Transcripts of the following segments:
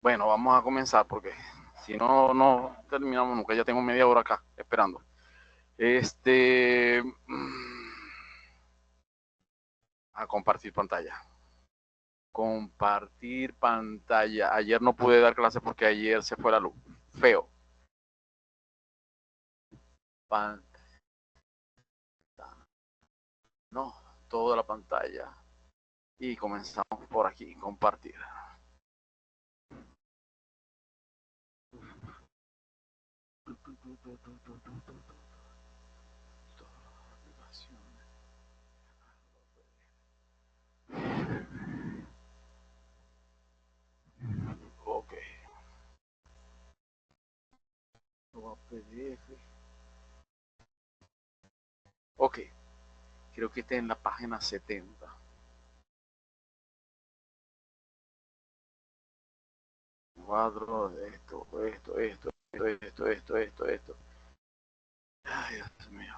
Bueno, vamos a comenzar porque si no, no terminamos nunca. Ya tengo media hora acá esperando. Este. A compartir pantalla. Compartir pantalla. Ayer no pude dar clase porque ayer se fue la luz. Feo. Pan- no, toda la pantalla. Y comenzamos por aquí. Compartir. Ok. PDF. Ok. Creo que está en la página 70. Cuadro de esto. Ay, Dios mío.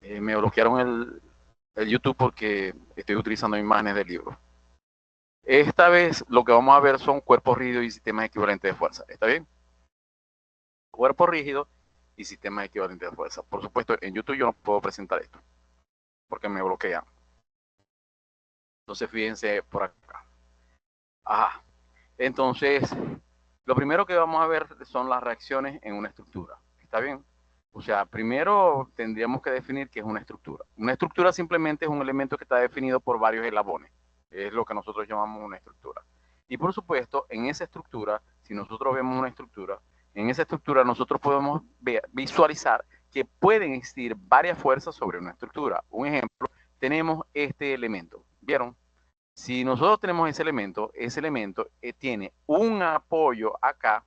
Me bloquearon el YouTube porque estoy utilizando imágenes del libro. Esta vez lo que vamos a ver son cuerpos rígidos y sistemas equivalentes de fuerza. ¿Está bien? Cuerpos rígidos y sistemas equivalentes de fuerza. Por supuesto, en YouTube yo no puedo presentar esto porque me bloquean. Entonces, fíjense por acá. Ajá. Entonces, lo primero que vamos a ver son las reacciones en una estructura. ¿Está bien? O sea, primero tendríamos que definir qué es una estructura. Una estructura simplemente es un elemento que está definido por varios eslabones. Es lo que nosotros llamamos una estructura. Y por supuesto, en esa estructura, si nosotros vemos una estructura, en esa estructura nosotros podemos visualizar que pueden existir varias fuerzas sobre una estructura. Un ejemplo, tenemos este elemento. ¿Vieron? Si nosotros tenemos ese elemento tiene un apoyo acá,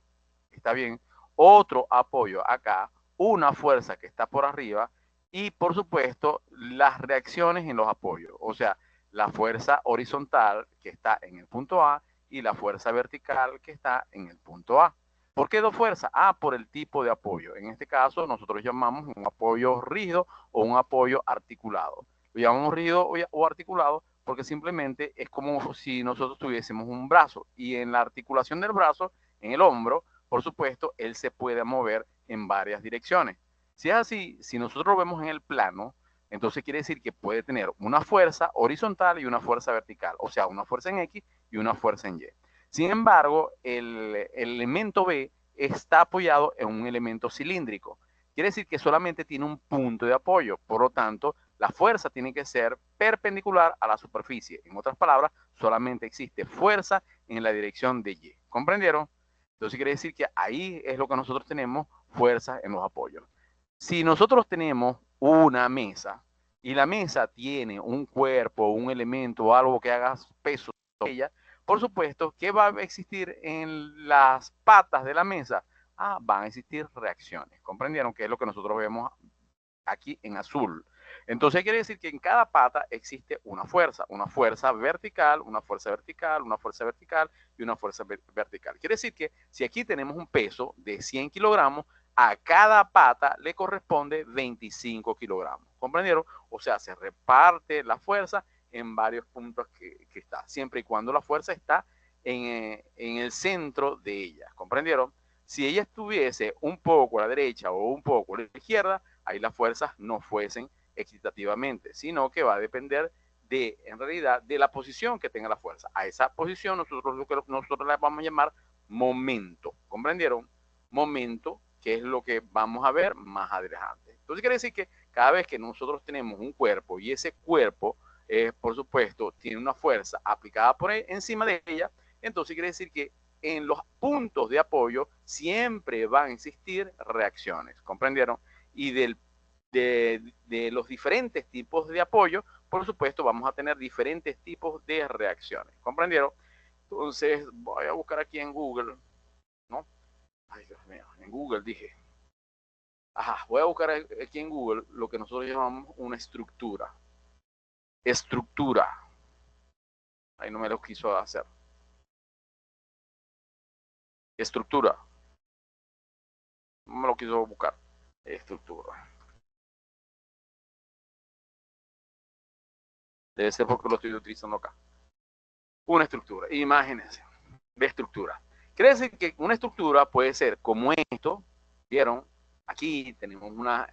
está bien, otro apoyo acá, una fuerza que está por arriba y por supuesto las reacciones en los apoyos, o sea, la fuerza horizontal que está en el punto A y la fuerza vertical que está en el punto A. ¿Por qué dos fuerzas? Por el tipo de apoyo. En este caso nosotros llamamos un apoyo rígido o un apoyo articulado. Lo llamamos rígido o articulado porque simplemente es como si nosotros tuviésemos un brazo y en la articulación del brazo, en el hombro, por supuesto, él se puede mover en varias direcciones. Si es así, si nosotros lo vemos en el plano, entonces quiere decir que puede tener una fuerza horizontal y una fuerza vertical, o sea, una fuerza en X y una fuerza en Y. Sin embargo, el elemento B está apoyado en un elemento cilíndrico. Quiere decir que solamente tiene un punto de apoyo, por lo tanto, la fuerza tiene que ser perpendicular a la superficie. En otras palabras, solamente existe fuerza en la dirección de Y. ¿Comprendieron? Entonces quiere decir que ahí es lo que nosotros tenemos fuerza en los apoyos. Si nosotros tenemos una mesa y la mesa tiene un cuerpo, un elemento o algo que haga peso sobre ella, por supuesto, ¿qué va a existir en las patas de la mesa? Van a existir reacciones. ¿Comprendieron? Que es lo que nosotros vemos aquí en azul. Entonces quiere decir que en cada pata existe una fuerza vertical, una fuerza vertical, una fuerza vertical y una fuerza vertical. Quiere decir que si aquí tenemos un peso de 100 kilogramos, a cada pata le corresponde 25 kilogramos. ¿Comprendieron? O sea, se reparte la fuerza en varios puntos que está, siempre y cuando la fuerza está en el centro de ella. ¿Comprendieron? Si ella estuviese un poco a la derecha o un poco a la izquierda, ahí las fuerzas no fuesen equitativamente, sino que va a depender de, en realidad, de la posición que tenga la fuerza. A esa posición nosotros la vamos a llamar momento. ¿Comprendieron? Momento, que es lo que vamos a ver más adelante. Entonces quiere decir que cada vez que nosotros tenemos un cuerpo y ese cuerpo, por supuesto, tiene una fuerza aplicada por encima de ella, entonces quiere decir que en los puntos de apoyo siempre van a existir reacciones. ¿Comprendieron? Y de los diferentes tipos de apoyo, por supuesto, vamos a tener diferentes tipos de reacciones. ¿Comprendieron? Entonces, voy a buscar aquí en Google, ¿no? Ay, Dios mío, en Google dije. Ajá, voy a buscar aquí en Google lo que nosotros llamamos una estructura. Estructura. Ahí no me lo quiso hacer. Estructura. No me lo quiso buscar. Estructura. Debe ser porque lo estoy utilizando acá. una estructura. Imagínense, de estructura. Quiere decir que una estructura puede ser como esto, ¿vieron? Aquí tenemos una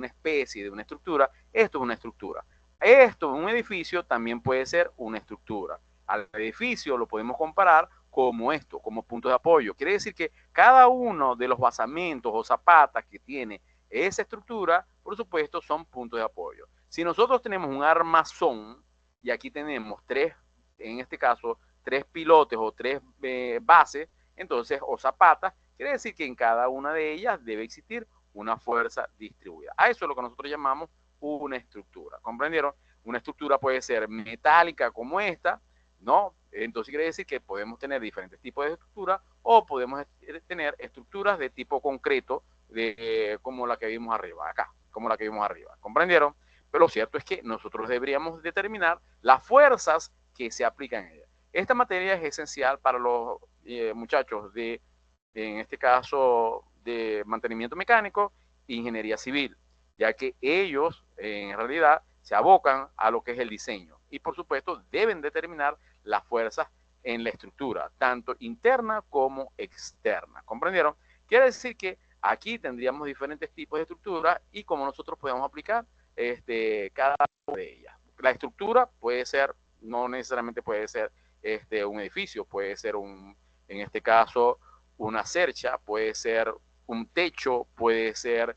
especie de una estructura. Esto es una estructura. Esto, un edificio, también puede ser una estructura. Al edificio lo podemos comparar como esto, como puntos de apoyo. Quiere decir que cada uno de los basamentos o zapatas que tiene esa estructura, por supuesto, son puntos de apoyo. Si nosotros tenemos un armazón, y aquí tenemos tres, en este caso, tres pilotes o tres bases, entonces, o zapatas, quiere decir que en cada una de ellas debe existir una fuerza distribuida. A eso es lo que nosotros llamamos una estructura. ¿Comprendieron? Una estructura puede ser metálica como esta, ¿no? Entonces quiere decir que podemos tener diferentes tipos de estructuras o podemos tener estructuras de tipo concreto, como la que vimos arriba, acá, como la que vimos arriba. ¿Comprendieron? Pero lo cierto es que nosotros deberíamos determinar las fuerzas que se aplican en ella. Esta materia es esencial para los muchachos en este caso, de mantenimiento mecánico e ingeniería civil, ya que ellos en realidad se abocan a lo que es el diseño y por supuesto deben determinar las fuerzas en la estructura, tanto interna como externa. ¿Comprendieron? Quiere decir que aquí tendríamos diferentes tipos de estructuras y como nosotros podemos aplicar cada una de ellas. La estructura puede ser, no necesariamente puede ser un edificio, puede ser en este caso, una cercha, puede ser un techo, puede ser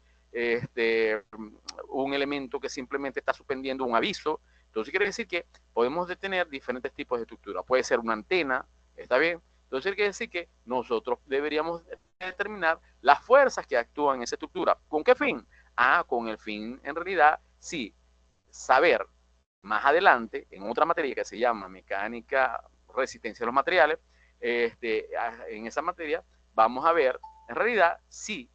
un elemento que simplemente está suspendiendo un aviso. Entonces quiere decir que podemos tener diferentes tipos de estructura. Puede ser una antena, ¿está bien? Entonces quiere decir que nosotros deberíamos determinar las fuerzas que actúan en esa estructura. ¿Con qué fin? Con el fin, en realidad, sí, saber más adelante, en otra materia que se llama mecánica, resistencia de los materiales, en esa materia vamos a ver, en realidad, si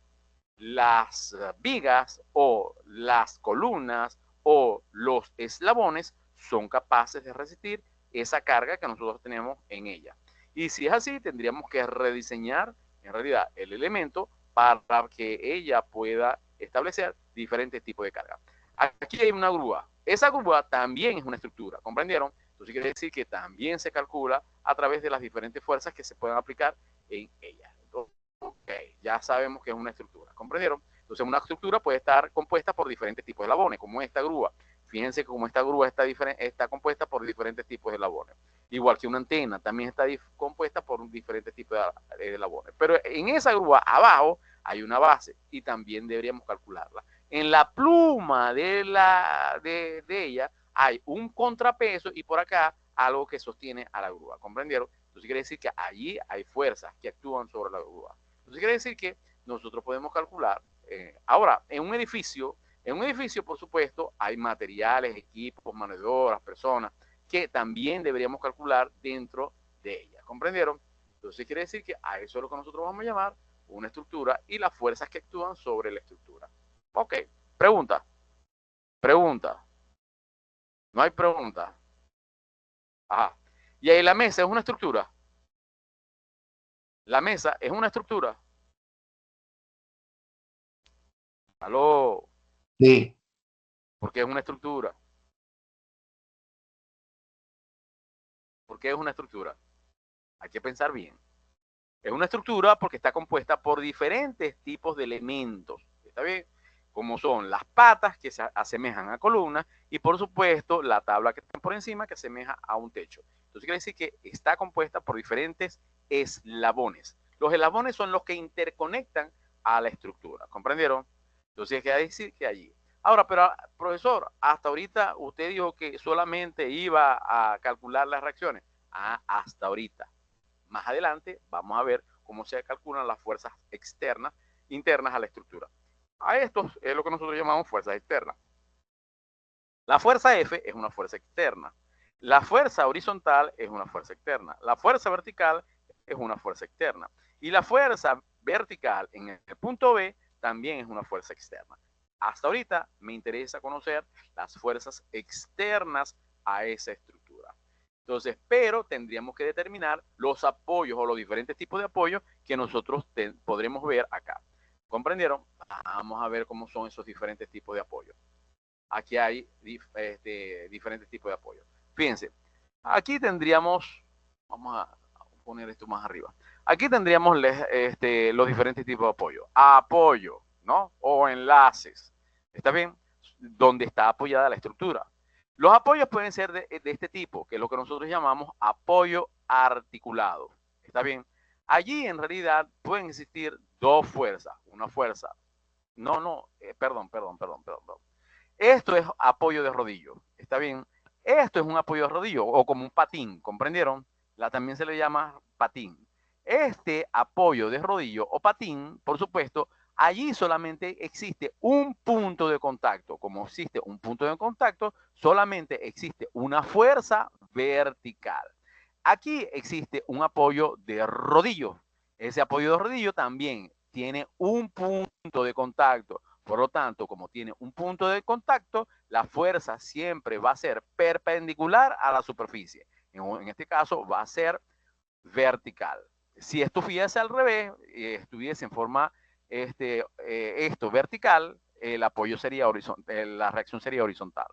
las vigas o las columnas o los eslabones son capaces de resistir esa carga que nosotros tenemos en ella. Y si es así, tendríamos que rediseñar en realidad el elemento para que ella pueda establecer diferentes tipos de carga. Aquí hay una grúa. Esa grúa también es una estructura, ¿comprendieron? Entonces quiere decir que también se calcula a través de las diferentes fuerzas que se pueden aplicar en ella. Entonces, ok, ya sabemos que es una estructura, ¿comprendieron? Entonces una estructura puede estar compuesta por diferentes tipos de eslabones, como esta grúa. Fíjense que como esta grúa está compuesta por diferentes tipos de eslabones. Igual que una antena, también está compuesta por diferentes tipos de eslabones. Pero en esa grúa abajo hay una base y también deberíamos calcularla. En la pluma de ella hay un contrapeso y por acá algo que sostiene a la grúa, ¿comprendieron? Entonces quiere decir que allí hay fuerzas que actúan sobre la grúa. Entonces quiere decir que nosotros podemos calcular. Ahora, en un edificio, por supuesto, hay materiales, equipos, mano de obra, personas, que también deberíamos calcular dentro de ella. ¿Comprendieron? Entonces quiere decir que a eso es lo que nosotros vamos a llamar una estructura y las fuerzas que actúan sobre la estructura. Ok, pregunta. Pregunta. No hay pregunta. Ajá. Y ahí la mesa es una estructura. La mesa es una estructura. Aló. Sí, ¿Por qué es una estructura? ¿Por qué es una estructura? Hay que pensar bien. Es una estructura porque está compuesta por diferentes tipos de elementos. ¿Está bien? Como son las patas que se asemejan a columnas y por supuesto la tabla que está por encima que asemeja a un techo. Entonces quiere decir que está compuesta por diferentes eslabones. Los eslabones son los que interconectan a la estructura. ¿Comprendieron? Entonces quiere decir que allí. Ahora, pero profesor, hasta ahorita usted dijo que solamente iba a calcular las reacciones. Hasta ahorita. Más adelante vamos a ver cómo se calculan las fuerzas externas, internas a la estructura. A esto es lo que nosotros llamamos fuerzas externas. La fuerza F es una fuerza externa. La fuerza horizontal es una fuerza externa. La fuerza vertical es una fuerza externa. Y la fuerza vertical en el punto B también es una fuerza externa. Hasta ahorita me interesa conocer las fuerzas externas a esa estructura. Entonces, pero tendríamos que determinar los apoyos o los diferentes tipos de apoyos que nosotros podremos ver acá. ¿Comprendieron? Vamos a ver cómo son esos diferentes tipos de apoyos. Aquí hay diferentes tipos de apoyo. Fíjense, aquí tendríamos Vamos a poner esto más arriba. Aquí tendríamos los diferentes tipos de apoyo. Apoyo, ¿no? O enlaces. ¿Está bien? Donde está apoyada la estructura. Los apoyos pueden ser de este tipo, que es lo que nosotros llamamos apoyo articulado. ¿Está bien? Allí en realidad pueden existir dos fuerzas. Una fuerza. Perdón. Esto es apoyo de rodillo. ¿Está bien? Esto es un apoyo de rodillo o como un patín. ¿Comprendieron? También se le llama patín. Este apoyo de rodillo o patín, por supuesto, allí solamente existe un punto de contacto. Como existe un punto de contacto, solamente existe una fuerza vertical. Aquí existe un apoyo de rodillo. Ese apoyo de rodillo también tiene un punto de contacto. Por lo tanto, como tiene un punto de contacto, la fuerza siempre va a ser perpendicular a la superficie. En este caso va a ser vertical. Si estuviese al revés, estuviese en forma esto vertical, el apoyo sería horizontal, la reacción sería horizontal.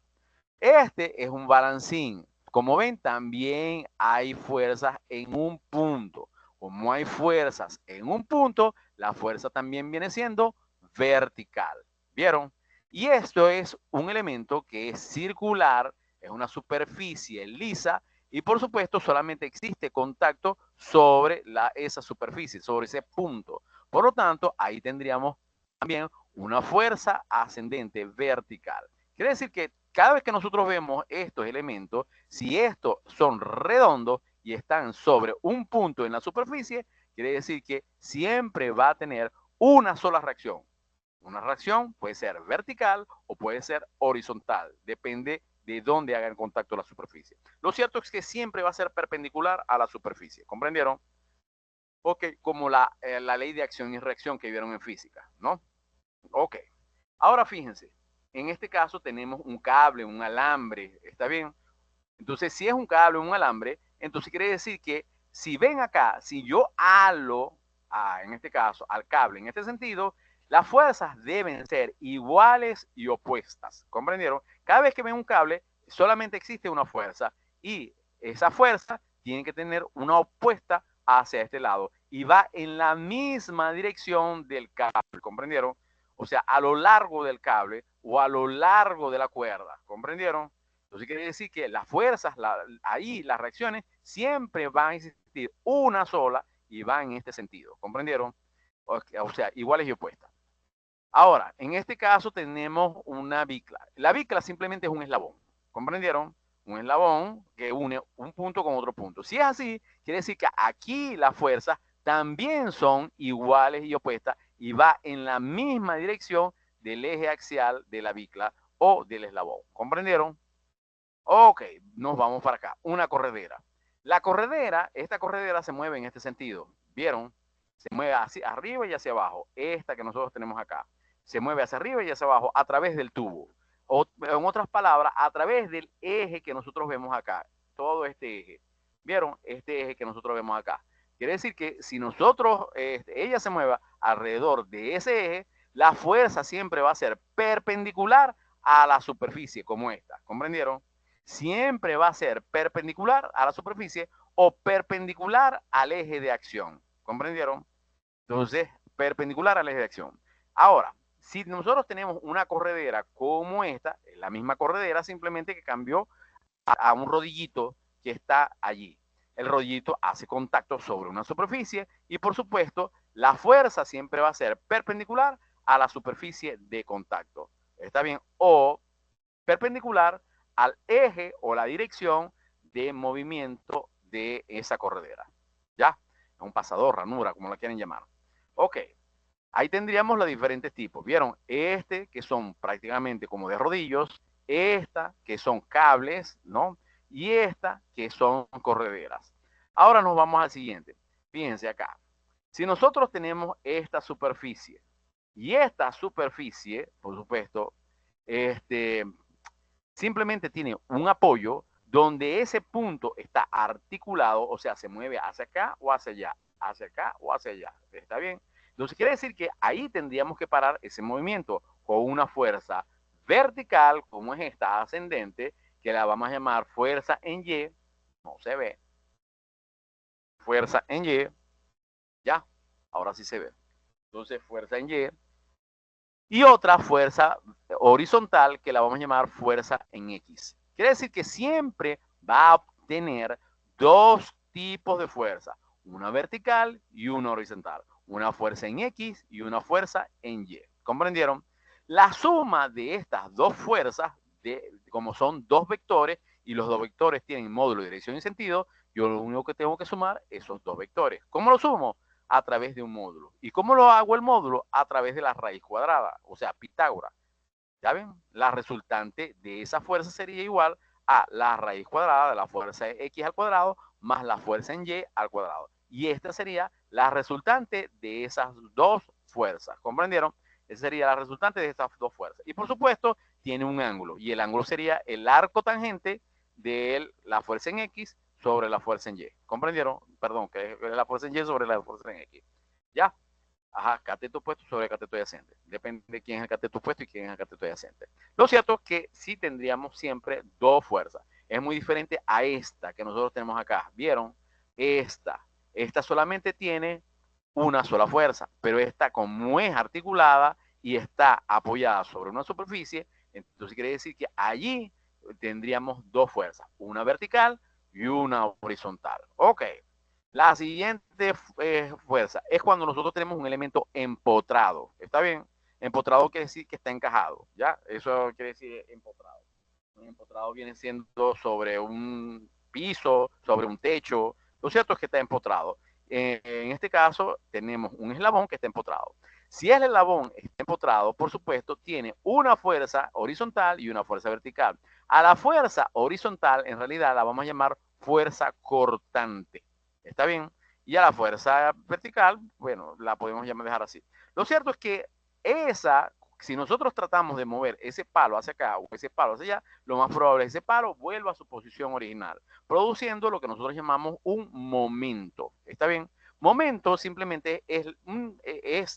Este es un balancín. Como ven, también hay fuerzas en un punto. Como hay fuerzas en un punto, la fuerza también viene siendo vertical. ¿Vieron? Y esto es un elemento que es circular, es una superficie lisa y por supuesto solamente existe contacto sobre esa superficie, sobre ese punto. Por lo tanto, ahí tendríamos también una fuerza ascendente vertical. Quiere decir que cada vez que nosotros vemos estos elementos, si estos son redondos y están sobre un punto en la superficie, quiere decir que siempre va a tener una sola reacción. Una reacción puede ser vertical o puede ser horizontal, depende de dónde haga el contacto la superficie. Lo cierto es que siempre va a ser perpendicular a la superficie, ¿comprendieron? Ok, como la ley de acción y reacción que vieron en física, ¿no? Ok, ahora fíjense, en este caso tenemos un cable, un alambre, ¿está bien? Entonces, si es un cable o un alambre, entonces quiere decir que si ven acá, si yo halo, en este caso, al cable en este sentido, las fuerzas deben ser iguales y opuestas. ¿Comprendieron? Cada vez que ven un cable, solamente existe una fuerza y esa fuerza tiene que tener una opuesta hacia este lado y va en la misma dirección del cable. ¿Comprendieron? O sea, a lo largo del cable o a lo largo de la cuerda. ¿Comprendieron? Entonces quiere decir que las fuerzas, ahí las reacciones, siempre van a existir una sola y van en este sentido. ¿Comprendieron? O sea, iguales y opuestas. Ahora, en este caso tenemos una bicla. La bicla simplemente es un eslabón. ¿Comprendieron? Un eslabón que une un punto con otro punto. Si es así, quiere decir que aquí las fuerzas también son iguales y opuestas y va en la misma dirección del eje axial de la bicla o del eslabón. ¿Comprendieron? Ok, nos vamos para acá. Una corredera. Esta corredera se mueve en este sentido. ¿Vieron? Se mueve hacia arriba y hacia abajo. Esta que nosotros tenemos acá. Se mueve hacia arriba y hacia abajo a través del tubo. O en otras palabras, a través del eje que nosotros vemos acá. Todo este eje. ¿Vieron? Este eje que nosotros vemos acá. Quiere decir que si nosotros, ella se mueva alrededor de ese eje, la fuerza siempre va a ser perpendicular a la superficie como esta. ¿Comprendieron? Siempre va a ser perpendicular a la superficie o perpendicular al eje de acción. ¿Comprendieron? Entonces, perpendicular al eje de acción. Ahora, si nosotros tenemos una corredera como esta, es la misma corredera, simplemente que cambió a un rodillito que está allí. El rodillito hace contacto sobre una superficie y, por supuesto, la fuerza siempre va a ser perpendicular a la superficie de contacto. ¿Está bien? O perpendicular al eje o la dirección de movimiento de esa corredera. ¿Ya? Un pasador, ranura, como la quieren llamar. Ok. Ahí tendríamos los diferentes tipos. ¿Vieron? Este, que son prácticamente como de rodillos. Esta, que son cables, ¿no? Y esta, que son correderas. Ahora nos vamos al siguiente. Fíjense acá. Si nosotros tenemos esta superficie y esta superficie, por supuesto, simplemente tiene un apoyo donde ese punto está articulado, o sea, se mueve hacia acá o hacia allá, hacia acá o hacia allá. ¿Está bien? Entonces quiere decir que ahí tendríamos que parar ese movimiento con una fuerza vertical, como es esta ascendente, que la vamos a llamar fuerza en Y, no se ve, fuerza en Y, ya, ahora sí se ve. Entonces, fuerza en Y. Y otra fuerza horizontal que la vamos a llamar fuerza en X. Quiere decir que siempre va a tener dos tipos de fuerza, una vertical y una horizontal, una fuerza en X y una fuerza en Y. ¿Comprendieron? La suma de estas dos fuerzas, como son dos vectores y los dos vectores tienen módulo, dirección y sentido, yo lo único que tengo que sumar es esos dos vectores. ¿Cómo lo sumo? A través de un módulo. ¿Y cómo lo hago el módulo? A través de la raíz cuadrada, o sea, Pitágoras. ¿Ya ven? La resultante de esa fuerza sería igual a la raíz cuadrada de la fuerza X al cuadrado más la fuerza en Y al cuadrado. Y esta sería la resultante de esas dos fuerzas. ¿Comprendieron? Esa sería la resultante de estas dos fuerzas. Y por supuesto, tiene un ángulo. Y el ángulo sería el arco tangente de la fuerza en X sobre la fuerza en Y. ¿Comprendieron? Perdón, que es la fuerza en Y sobre la fuerza en X. ¿Ya? Ajá, cateto opuesto sobre cateto adyacente. Depende de quién es el cateto opuesto y quién es el cateto adyacente. Lo cierto es que sí tendríamos siempre dos fuerzas. Es muy diferente a esta que nosotros tenemos acá. ¿Vieron? Esta solamente tiene una sola fuerza, pero esta como es articulada y está apoyada sobre una superficie, entonces quiere decir que allí tendríamos dos fuerzas, una vertical y una horizontal. Ok. La siguiente fuerza es cuando nosotros tenemos un elemento empotrado. ¿Está bien? Empotrado quiere decir que está encajado. ¿Ya? Eso quiere decir empotrado. Un empotrado viene siendo sobre un piso, sobre un techo. Lo cierto es que está empotrado. En este caso tenemos un eslabón que está empotrado. Si el eslabón está empotrado, por supuesto, tiene una fuerza horizontal y una fuerza vertical. A la fuerza horizontal, en realidad, la vamos a llamar fuerza cortante. ¿Está bien? Y a la fuerza vertical, bueno, la podemos dejar así. Lo cierto es que si nosotros tratamos de mover ese palo hacia acá o ese palo hacia allá, lo más probable es que ese palo vuelva a su posición original, produciendo lo que nosotros llamamos un momento. ¿Está bien? Momento simplemente es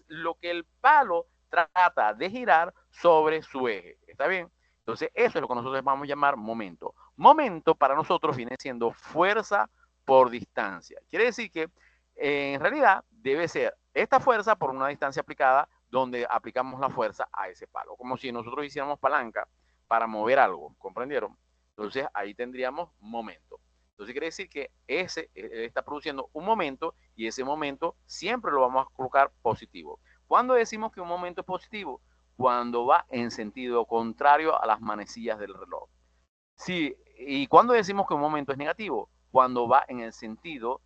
lo que el palo trata de girar sobre su eje. ¿Está bien? Entonces, eso es lo que nosotros vamos a llamar momento. Momento para nosotros viene siendo fuerza por distancia. Quiere decir que en realidad debe ser esta fuerza por una distancia aplicada donde aplicamos la fuerza a ese palo, como si nosotros hiciéramos palanca para mover algo, ¿comprendieron? Entonces ahí tendríamos momento. Entonces quiere decir que ese está produciendo un momento y ese momento siempre lo vamos a colocar positivo. ¿Cuándo decimos que un momento es positivo? Cuando va en sentido contrario a las manecillas del reloj. Sí, ¿y cuándo decimos que un momento es negativo? Cuando va en el sentido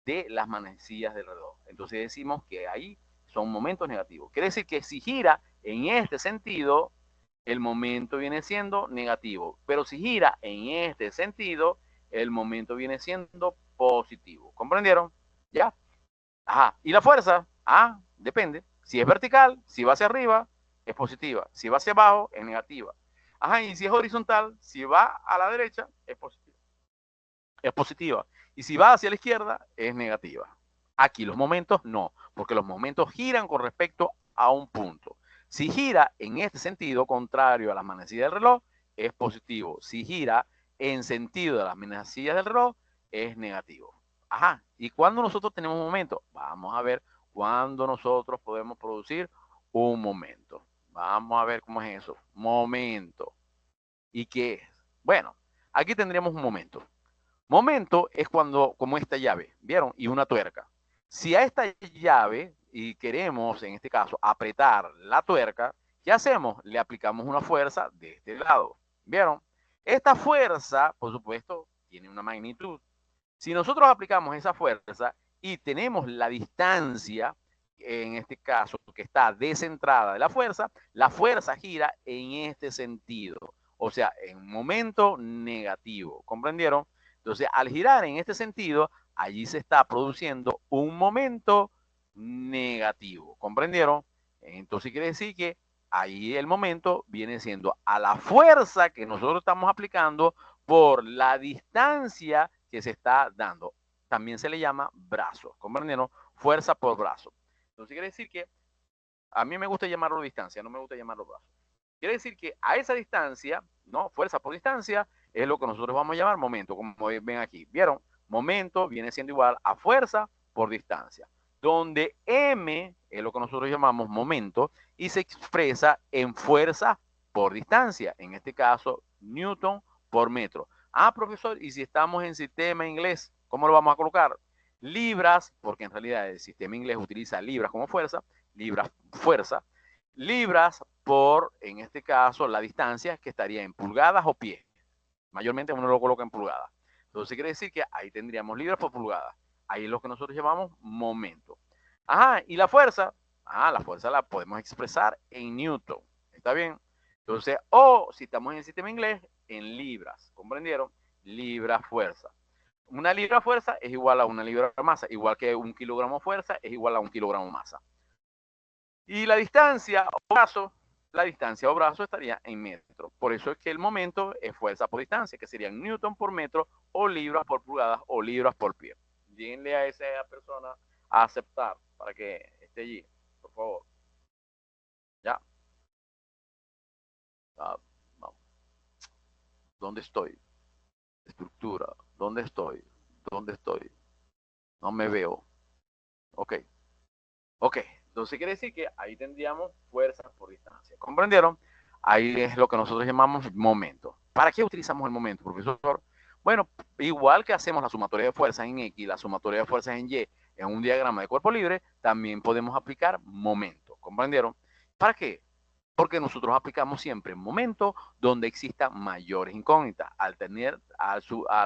de las manecillas del reloj. Entonces decimos que ahí son momentos negativos. Quiere decir que si gira en este sentido, el momento viene siendo negativo. Pero si gira en este sentido, el momento viene siendo positivo. ¿Comprendieron? ¿Ya? Ajá. ¿Y la fuerza? Ah, depende. Si es vertical, si va hacia arriba, es positiva. Si va hacia abajo, es negativa. Ajá, y si es horizontal, si va a la derecha, es positiva. Es positiva. Y si va hacia la izquierda, es negativa. Aquí los momentos no, porque los momentos giran con respecto a un punto. Si gira en este sentido, contrario a las manecillas del reloj, es positivo. Si gira en sentido de las manecillas del reloj, es negativo. Ajá. ¿Y cuándo nosotros tenemos un momento? Vamos a ver cuándo nosotros podemos producir un momento. Vamos a ver cómo es eso. Momento. ¿Y qué es? Bueno, aquí tendríamos un momento. Momento es cuando, como esta llave, ¿vieron? Y una tuerca. Si a esta llave, y queremos, en este caso, apretar la tuerca, ¿qué hacemos? Le aplicamos una fuerza de este lado, ¿vieron? Esta fuerza, por supuesto, tiene una magnitud. Si nosotros aplicamos esa fuerza y tenemos la distancia, en este caso, que está descentrada de la fuerza gira en este sentido. O sea, en momento negativo. ¿Comprendieron? Entonces, al girar en este sentido, allí se está produciendo un momento negativo. ¿Comprendieron? Entonces quiere decir que ahí el momento viene siendo a la fuerza que nosotros estamos aplicando por la distancia que se está dando. También se le llama brazo. ¿Comprendieron? Fuerza por brazo. Entonces quiere decir que a mí me gusta llamarlo distancia, no me gusta llamarlo brazo. Quiere decir que a esa distancia, ¿no? Fuerza por distancia, es lo que nosotros vamos a llamar momento, como ven aquí. ¿Vieron? Momento viene siendo igual a fuerza por distancia, donde m es lo que nosotros llamamos momento y se expresa en fuerza por distancia, en este caso Newton por metro. Ah, profesor, y si estamos en sistema inglés, ¿cómo lo vamos a colocar? Libras, porque en realidad el sistema inglés utiliza libras como fuerza, libras fuerza, libras por, en este caso, la distancia que estaría en pulgadas o pies. Mayormente uno lo coloca en pulgadas. Entonces quiere decir que ahí tendríamos libras por pulgada. Ahí es lo que nosotros llamamos momento. Ajá, y la fuerza. Ah, la fuerza la podemos expresar en Newton. ¿Está bien? Entonces, o si estamos en el sistema inglés, en libras. ¿Comprendieron? Libra fuerza. Una libra fuerza es igual a una libra masa, igual que un kilogramo fuerza es igual a un kilogramo masa. Y la distancia o brazo estaría en metros. Por eso es que el momento es fuerza por distancia, que serían newton por metro, o libras por pulgadas, o libras por pie. Díganle a esa persona a aceptar para que esté allí, por favor. Ya. Ah, no. ¿Dónde estoy? Estructura. ¿Dónde estoy? ¿Dónde estoy? No me veo. Ok. Ok. Entonces quiere decir que ahí tendríamos fuerzas por distancia. ¿Comprendieron? Ahí es lo que nosotros llamamos momento. ¿Para qué utilizamos el momento, profesor? Bueno, igual que hacemos la sumatoria de fuerzas en X, la sumatoria de fuerzas en Y, en un diagrama de cuerpo libre, también podemos aplicar momento. ¿Comprendieron? ¿Para qué? Porque nosotros aplicamos siempre momento donde existan mayores incógnitas. Al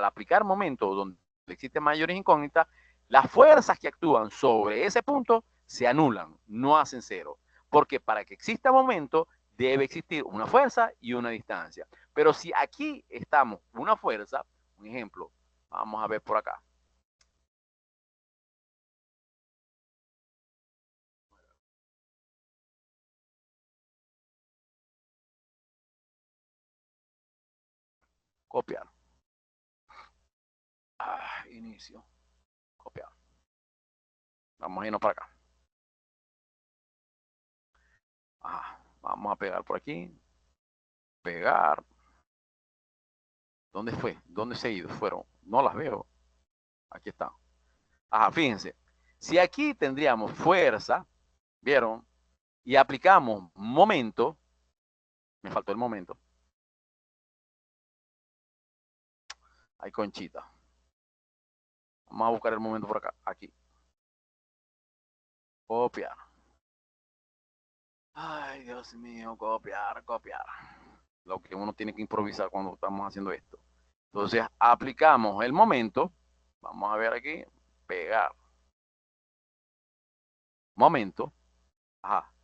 aplicar momento donde existen mayores incógnitas, las fuerzas que actúan sobre ese punto se anulan, no hacen cero. Porque para que exista momento, debe existir una fuerza y una distancia. Pero si aquí estamos una fuerza, un ejemplo, vamos a ver por acá. Copiar. Inicio. Copiar. Vamos a irnos para acá. Vamos a pegar por aquí. Pegar. ¿Dónde fue? ¿Dónde se ha ido? Fueron. No las veo. Aquí está. Fíjense. Si aquí tendríamos fuerza, ¿vieron? Y aplicamos momento, me faltó el momento. Hay conchita. Vamos a buscar el momento por acá. Aquí. Copiar. Ay, Dios mío, copiar, copiar. Lo que uno tiene que improvisar cuando estamos haciendo esto. Entonces, aplicamos el momento. Vamos a ver aquí. Pegar. Momento.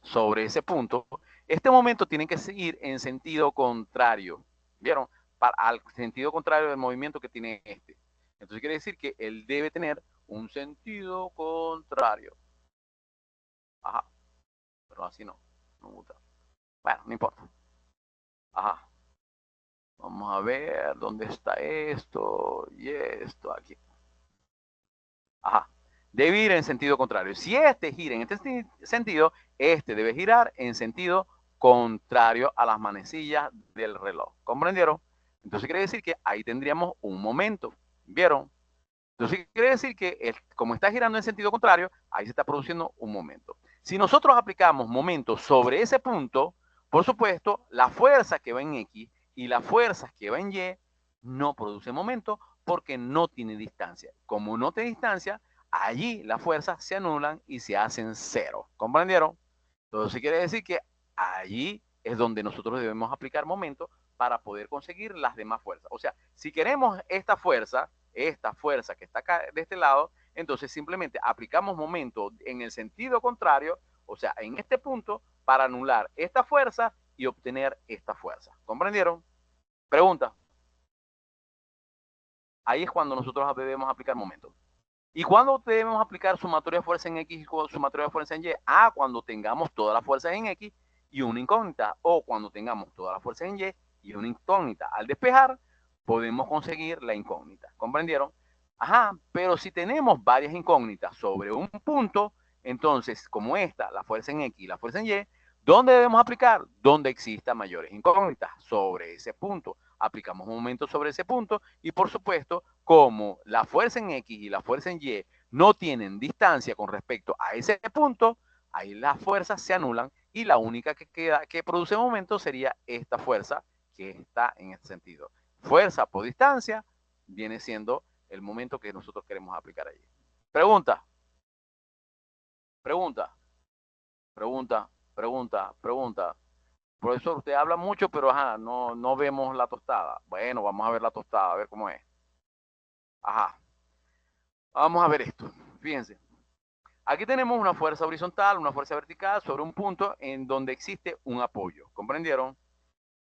Sobre ese punto. Este momento tiene que seguir en sentido contrario. ¿Vieron? Al sentido contrario del movimiento que tiene este. Entonces quiere decir que él debe tener un sentido contrario. Pero así no. No gusta. Bueno, no importa. Vamos a ver dónde está esto y esto aquí. Debe ir en sentido contrario. Si este gira en este sentido, este debe girar en sentido contrario a las manecillas del reloj. ¿Comprendieron? Entonces quiere decir que ahí tendríamos un momento. ¿Vieron? Entonces quiere decir que como está girando en sentido contrario, ahí se está produciendo un momento. Si nosotros aplicamos momento sobre ese punto, por supuesto, la fuerza que va en X y la fuerza que va en Y no produce momento porque no tiene distancia. Como no tiene distancia, allí las fuerzas se anulan y se hacen cero. ¿Comprendieron? Entonces quiere decir que allí es donde nosotros debemos aplicar momento para poder conseguir las demás fuerzas. O sea, si queremos esta fuerza que está acá de este lado, entonces simplemente aplicamos momento en el sentido contrario, o sea, en este punto, para anular esta fuerza y obtener esta fuerza. ¿Comprendieron? Pregunta. Ahí es cuando nosotros debemos aplicar momento. ¿Y cuándo debemos aplicar sumatoria de fuerza en X y sumatoria de fuerza en Y? Cuando tengamos todas las fuerzas en X y una incógnita, o cuando tengamos todas las fuerzas en Y y una incógnita. Al despejar, podemos conseguir la incógnita. ¿Comprendieron? Pero si tenemos varias incógnitas sobre un punto, entonces, como esta, la fuerza en X y la fuerza en Y, ¿dónde debemos aplicar? Donde exista mayores incógnitas, sobre ese punto. Aplicamos un momento sobre ese punto y, por supuesto, como la fuerza en X y la fuerza en Y no tienen distancia con respecto a ese punto, ahí las fuerzas se anulan y la única que queda que produce momento sería esta fuerza que está en este sentido. Fuerza por distancia viene siendo el momento que nosotros queremos aplicar allí. Pregunta, pregunta, pregunta, pregunta, pregunta. Profesor, usted habla mucho, pero ajá, no vemos la tostada. Bueno, vamos a ver la tostada, a ver cómo es. Ajá, vamos a ver esto. Fíjense. Aquí tenemos una fuerza horizontal, una fuerza vertical sobre un punto en donde existe un apoyo. ¿Comprendieron?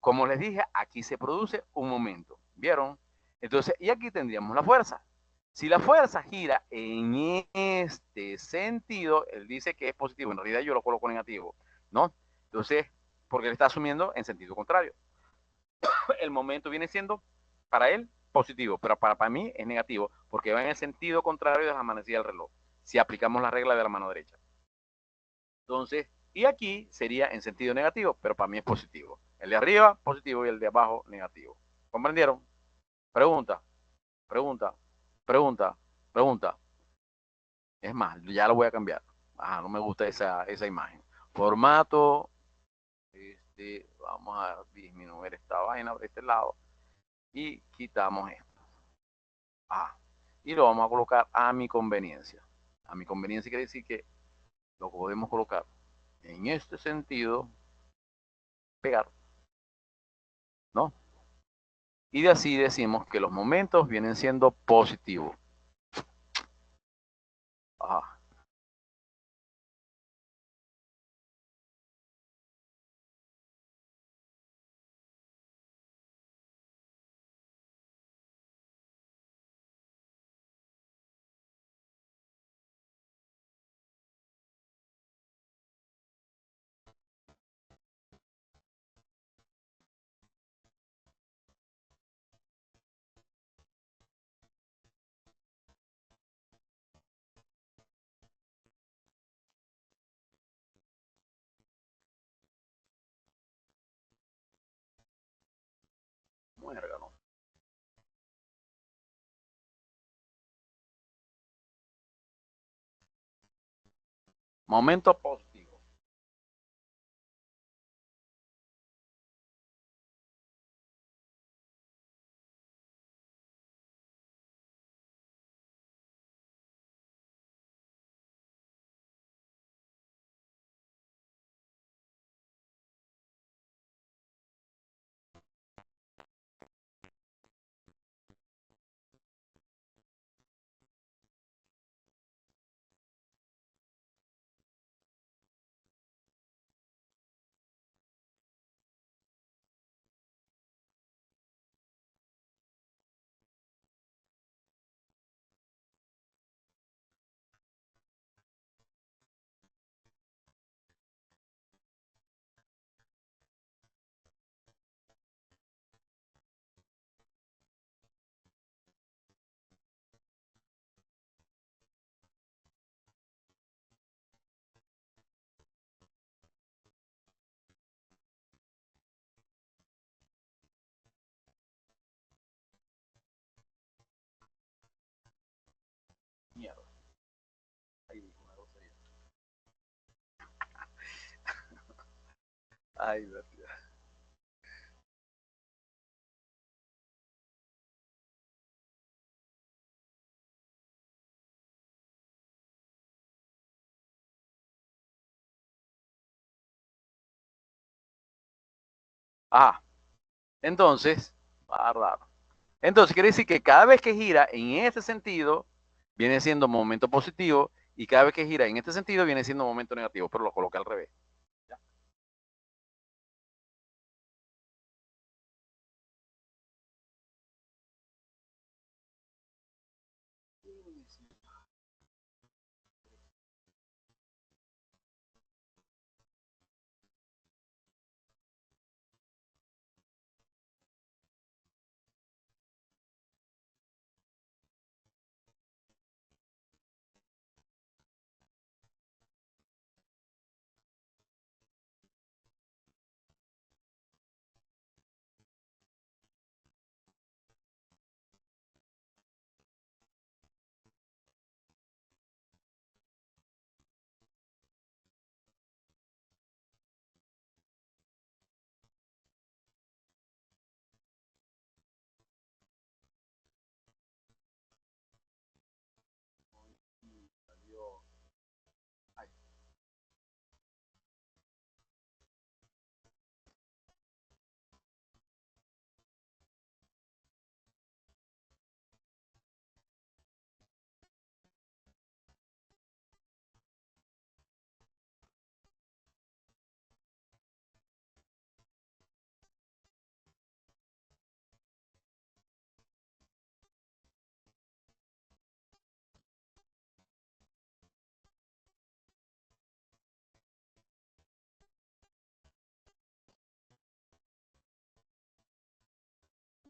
Como les dije, aquí se produce un momento. ¿Vieron? Entonces, y aquí tendríamos la fuerza. Si la fuerza gira en este sentido, él dice que es positivo. En realidad yo lo coloco negativo, ¿no? Entonces, porque él está asumiendo en sentido contrario. El momento viene siendo para él positivo, pero para mí es negativo, porque va en el sentido contrario de la manecilla del reloj, si aplicamos la regla de la mano derecha. Entonces, y aquí sería en sentido negativo, pero para mí es positivo. El de arriba, positivo, y el de abajo, negativo. ¿Comprendieron? Pregunta, pregunta, pregunta, pregunta. Es más, ya lo voy a cambiar. Ajá, no me gusta esa imagen. Formato, vamos a disminuir esta vaina por este lado y quitamos esto. Ah, y lo vamos a colocar a mi conveniencia. A mi conveniencia quiere decir que lo podemos colocar en este sentido, pegar, ¿no? Y de así decimos que los momentos vienen siendo positivos. Ah, muérgano. Momento positivo. Mierda. Ay, una grosería. Ay, verdad. Ah, entonces, raro. Entonces quiere decir que cada vez que gira en este sentido, viene siendo momento positivo, y cada vez que gira en este sentido, viene siendo momento negativo, pero lo coloqué al revés. ¿Ya?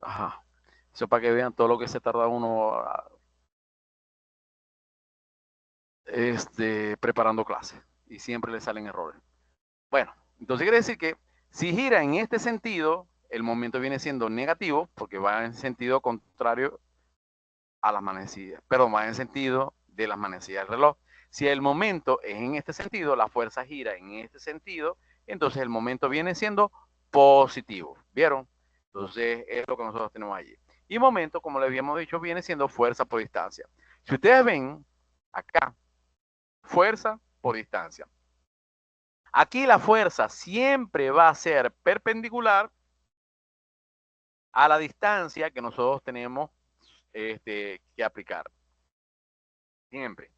Ajá. Eso para que vean todo lo que se tarda uno preparando clases. Y siempre le salen errores. Bueno, entonces quiere decir que si gira en este sentido, el momento viene siendo negativo porque va en sentido contrario a las manecillas, perdón, va en sentido de las manecillas del reloj. Si el momento es en este sentido, la fuerza gira en este sentido, entonces el momento viene siendo positivo. ¿Vieron? Entonces es lo que nosotros tenemos allí. Y momento, como les habíamos dicho, viene siendo fuerza por distancia. Si ustedes ven acá, fuerza por distancia. Aquí la fuerza siempre va a ser perpendicular a la distancia que nosotros tenemos que aplicar. Siempre.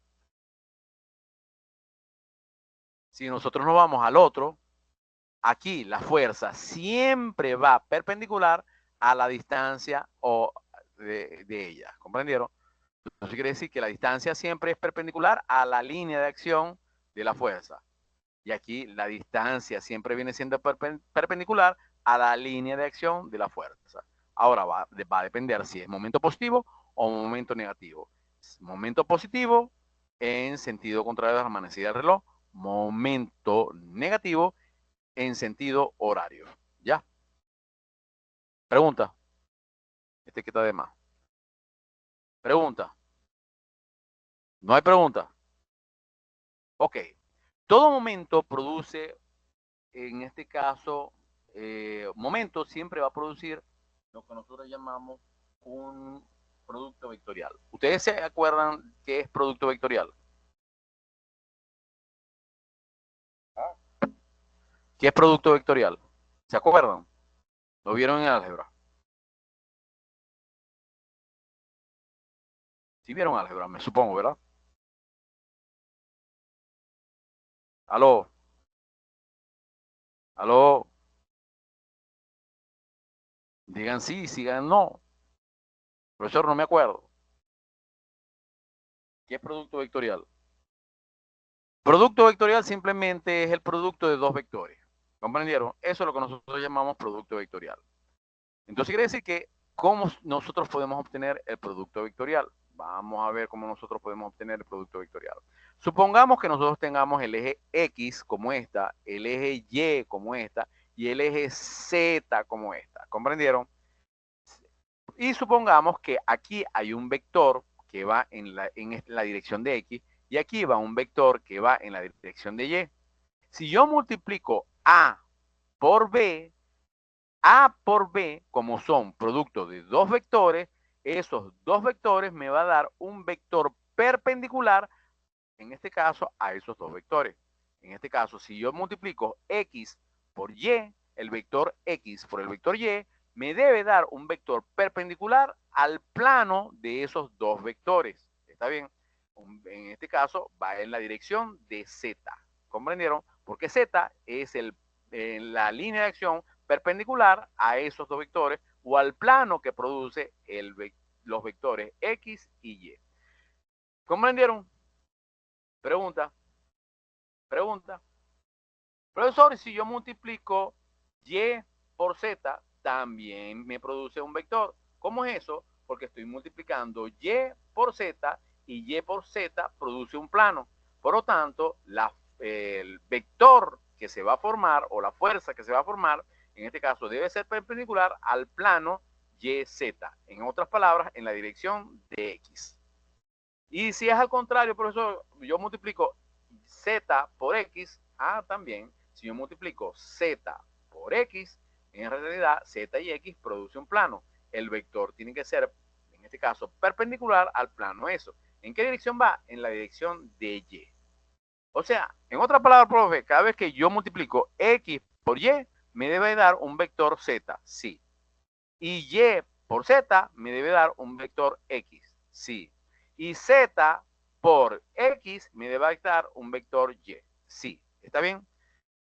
Si nosotros nos vamos al otro, aquí la fuerza siempre va perpendicular a la distancia de ella. ¿Comprendieron? Eso quiere decir que la distancia siempre es perpendicular a la línea de acción de la fuerza. Y aquí la distancia siempre viene siendo perpendicular a la línea de acción de la fuerza. Ahora va a depender si es momento positivo o momento negativo. Momento positivo en sentido contrario a la manecilla del reloj. Momento negativo en sentido horario. ¿Ya? Pregunta. Que está de más. Pregunta. No hay pregunta. Ok. Todo momento produce, en este caso, momento siempre va a producir lo que nosotros llamamos un producto vectorial. ¿Ustedes se acuerdan qué es producto vectorial? ¿Qué es producto vectorial? ¿Se acuerdan? ¿Lo vieron en álgebra? Sí vieron álgebra, me supongo, ¿verdad? Aló, aló, digan sí, sigan no. Profesor, no me acuerdo. ¿Qué es producto vectorial? Producto vectorial simplemente es el producto de dos vectores. ¿Comprendieron? Eso es lo que nosotros llamamos producto vectorial. Entonces quiere decir que cómo nosotros podemos obtener el producto vectorial. Vamos a ver cómo nosotros podemos obtener el producto vectorial. Supongamos que nosotros tengamos el eje X como esta, el eje Y como esta y el eje Z como esta. ¿Comprendieron? Y supongamos que aquí hay un vector que va en la dirección de X y aquí va un vector que va en la dirección de Y. Si yo multiplico A por B, como son productos de dos vectores, esos dos vectores me va a dar un vector perpendicular, en este caso, a esos dos vectores. En este caso, si yo multiplico X por Y, el vector X por el vector Y, me debe dar un vector perpendicular al plano de esos dos vectores. ¿Está bien? En este caso, va en la dirección de Z. ¿Comprendieron? Porque Z es la línea de acción perpendicular a esos dos vectores o al plano que produce los vectores X y Y. ¿Comprendieron? Pregunta, pregunta. Profesor, si yo multiplico Y por Z, también me produce un vector. ¿Cómo es eso? Porque estoy multiplicando Y por Z y Y por Z produce un plano. Por lo tanto, el vector que se va a formar o la fuerza que se va a formar, en este caso, debe ser perpendicular al plano YZ. En otras palabras, en la dirección de X. Y si es al contrario, profesor, yo multiplico Z por X, también, si yo multiplico Z por X, en realidad Z y X produce un plano. El vector tiene que ser, en este caso, perpendicular al plano eso. ¿En qué dirección va? En la dirección de Y. O sea, en otras palabras, profe, cada vez que yo multiplico X por Y, me debe dar un vector Z, sí. Y Y por Z me debe dar un vector X, sí. Y Z por X me debe dar un vector Y, sí. ¿Está bien?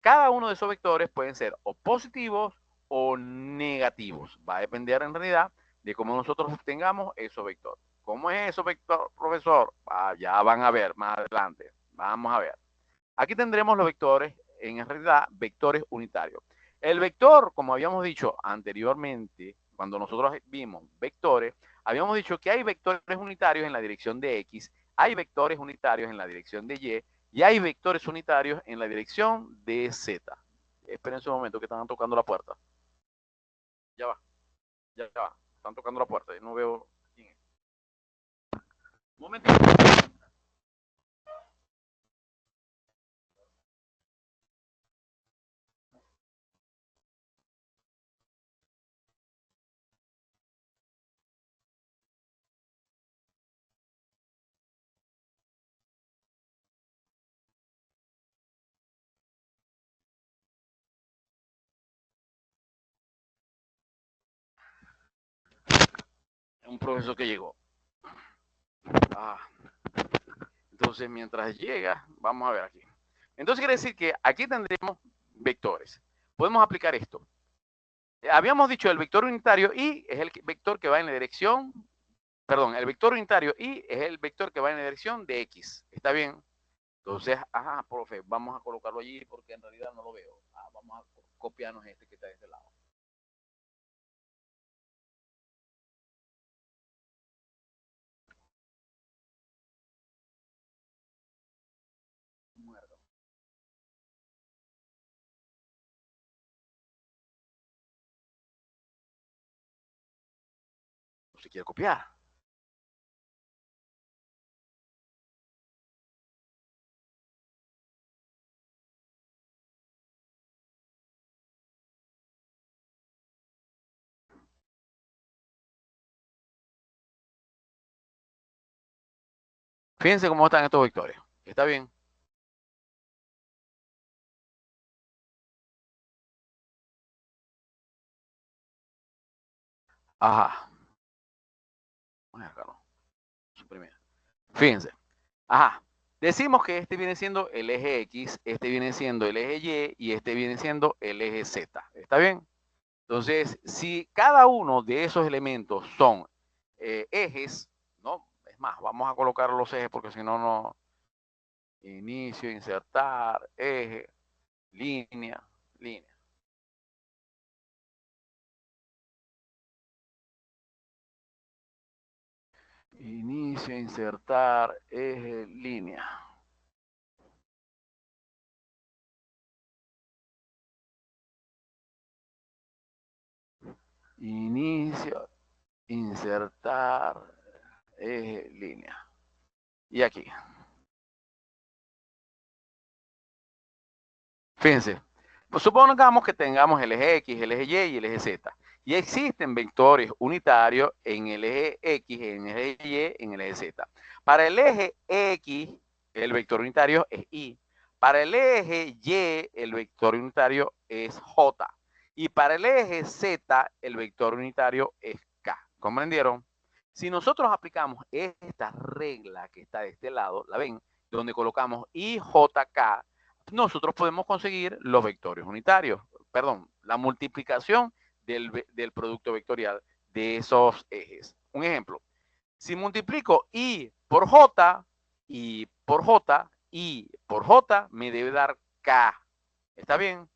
Cada uno de esos vectores pueden ser o positivos o negativos. Va a depender en realidad de cómo nosotros obtengamos esos vectores. ¿Cómo es eso, vector, profesor? Ya van a ver más adelante. Vamos a ver. Aquí tendremos los vectores, en realidad, vectores unitarios. El vector, como habíamos dicho anteriormente, cuando nosotros vimos vectores, habíamos dicho que hay vectores unitarios en la dirección de X, hay vectores unitarios en la dirección de Y, y hay vectores unitarios en la dirección de Z. Esperen un momento que están tocando la puerta. Ya va, ya va. Están tocando la puerta. Yo no veo quién es. Un momento. Un profesor que llegó. Ah, entonces, mientras llega, vamos a ver aquí. Entonces, quiere decir que aquí tendremos vectores. Podemos aplicar esto. Habíamos dicho el vector unitario y es el vector que va en la dirección, perdón, el vector unitario y es el vector que va en la dirección de X. ¿Está bien? Entonces, ajá, profe, vamos a colocarlo allí porque en realidad no lo veo. Vamos a copiarnos este que está de este lado. Muerto. Se quiere copiar. Fíjense cómo están estos vectores. ¿Está bien? Ajá. Voy a sacarlo. Suprimir. Fíjense. Ajá. Decimos que este viene siendo el eje X, este viene siendo el eje Y y este viene siendo el eje Z. ¿Está bien? Entonces, si cada uno de esos elementos son ejes, ¿no? Es más, vamos a colocar los ejes porque si no, no. Inicio, insertar, eje, línea, línea. Inicio, insertar, eje, línea. Inicio, insertar, eje, línea. Y aquí. Fíjense, pues supongamos que tengamos el eje X, el eje Y y el eje Z. Y existen vectores unitarios en el eje X, en el eje Y, en el eje Z. Para el eje X, el vector unitario es Y. Para el eje Y, el vector unitario es J. Y para el eje Z, el vector unitario es K. ¿Comprendieron? Si nosotros aplicamos esta regla que está de este lado, ¿la ven? Donde colocamos IJK, nosotros podemos conseguir los vectores unitarios, perdón, la multiplicación del producto vectorial de esos ejes. Un ejemplo, si multiplico I por J, I por J, I por J, me debe dar K. ¿Está bien?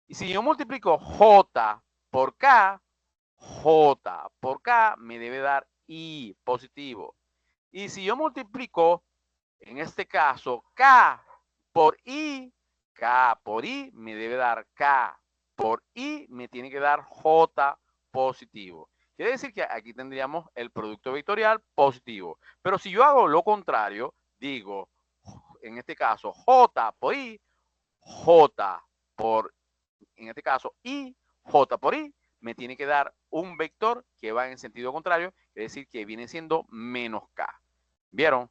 Y si yo multiplico J por K, J por K me debe dar I positivo. Y si yo multiplico, en este caso, K por I, K por I me debe dar K por I, me tiene que dar J positivo. Quiere decir que aquí tendríamos el producto vectorial positivo. Pero si yo hago lo contrario, digo, en este caso, J por I, J por, en este caso, I, J por I, me tiene que dar un vector que va en sentido contrario, es decir, que viene siendo menos K. ¿Vieron?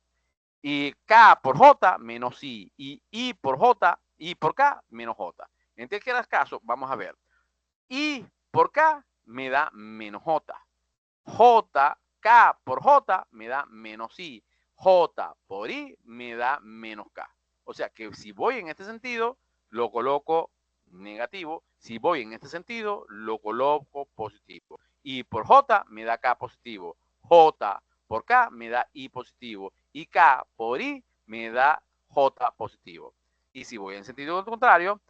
Y K por J menos I. Y I por J, I por K menos J. En cualquier caso, vamos a ver. I por K me da menos J. J, K por J me da menos I. J por I me da menos K. O sea que si voy en este sentido, lo coloco negativo. Si voy en este sentido, lo coloco positivo. I por J me da K positivo. J por K me da I positivo. Y K por I me da J positivo. Y si voy en sentido contrario,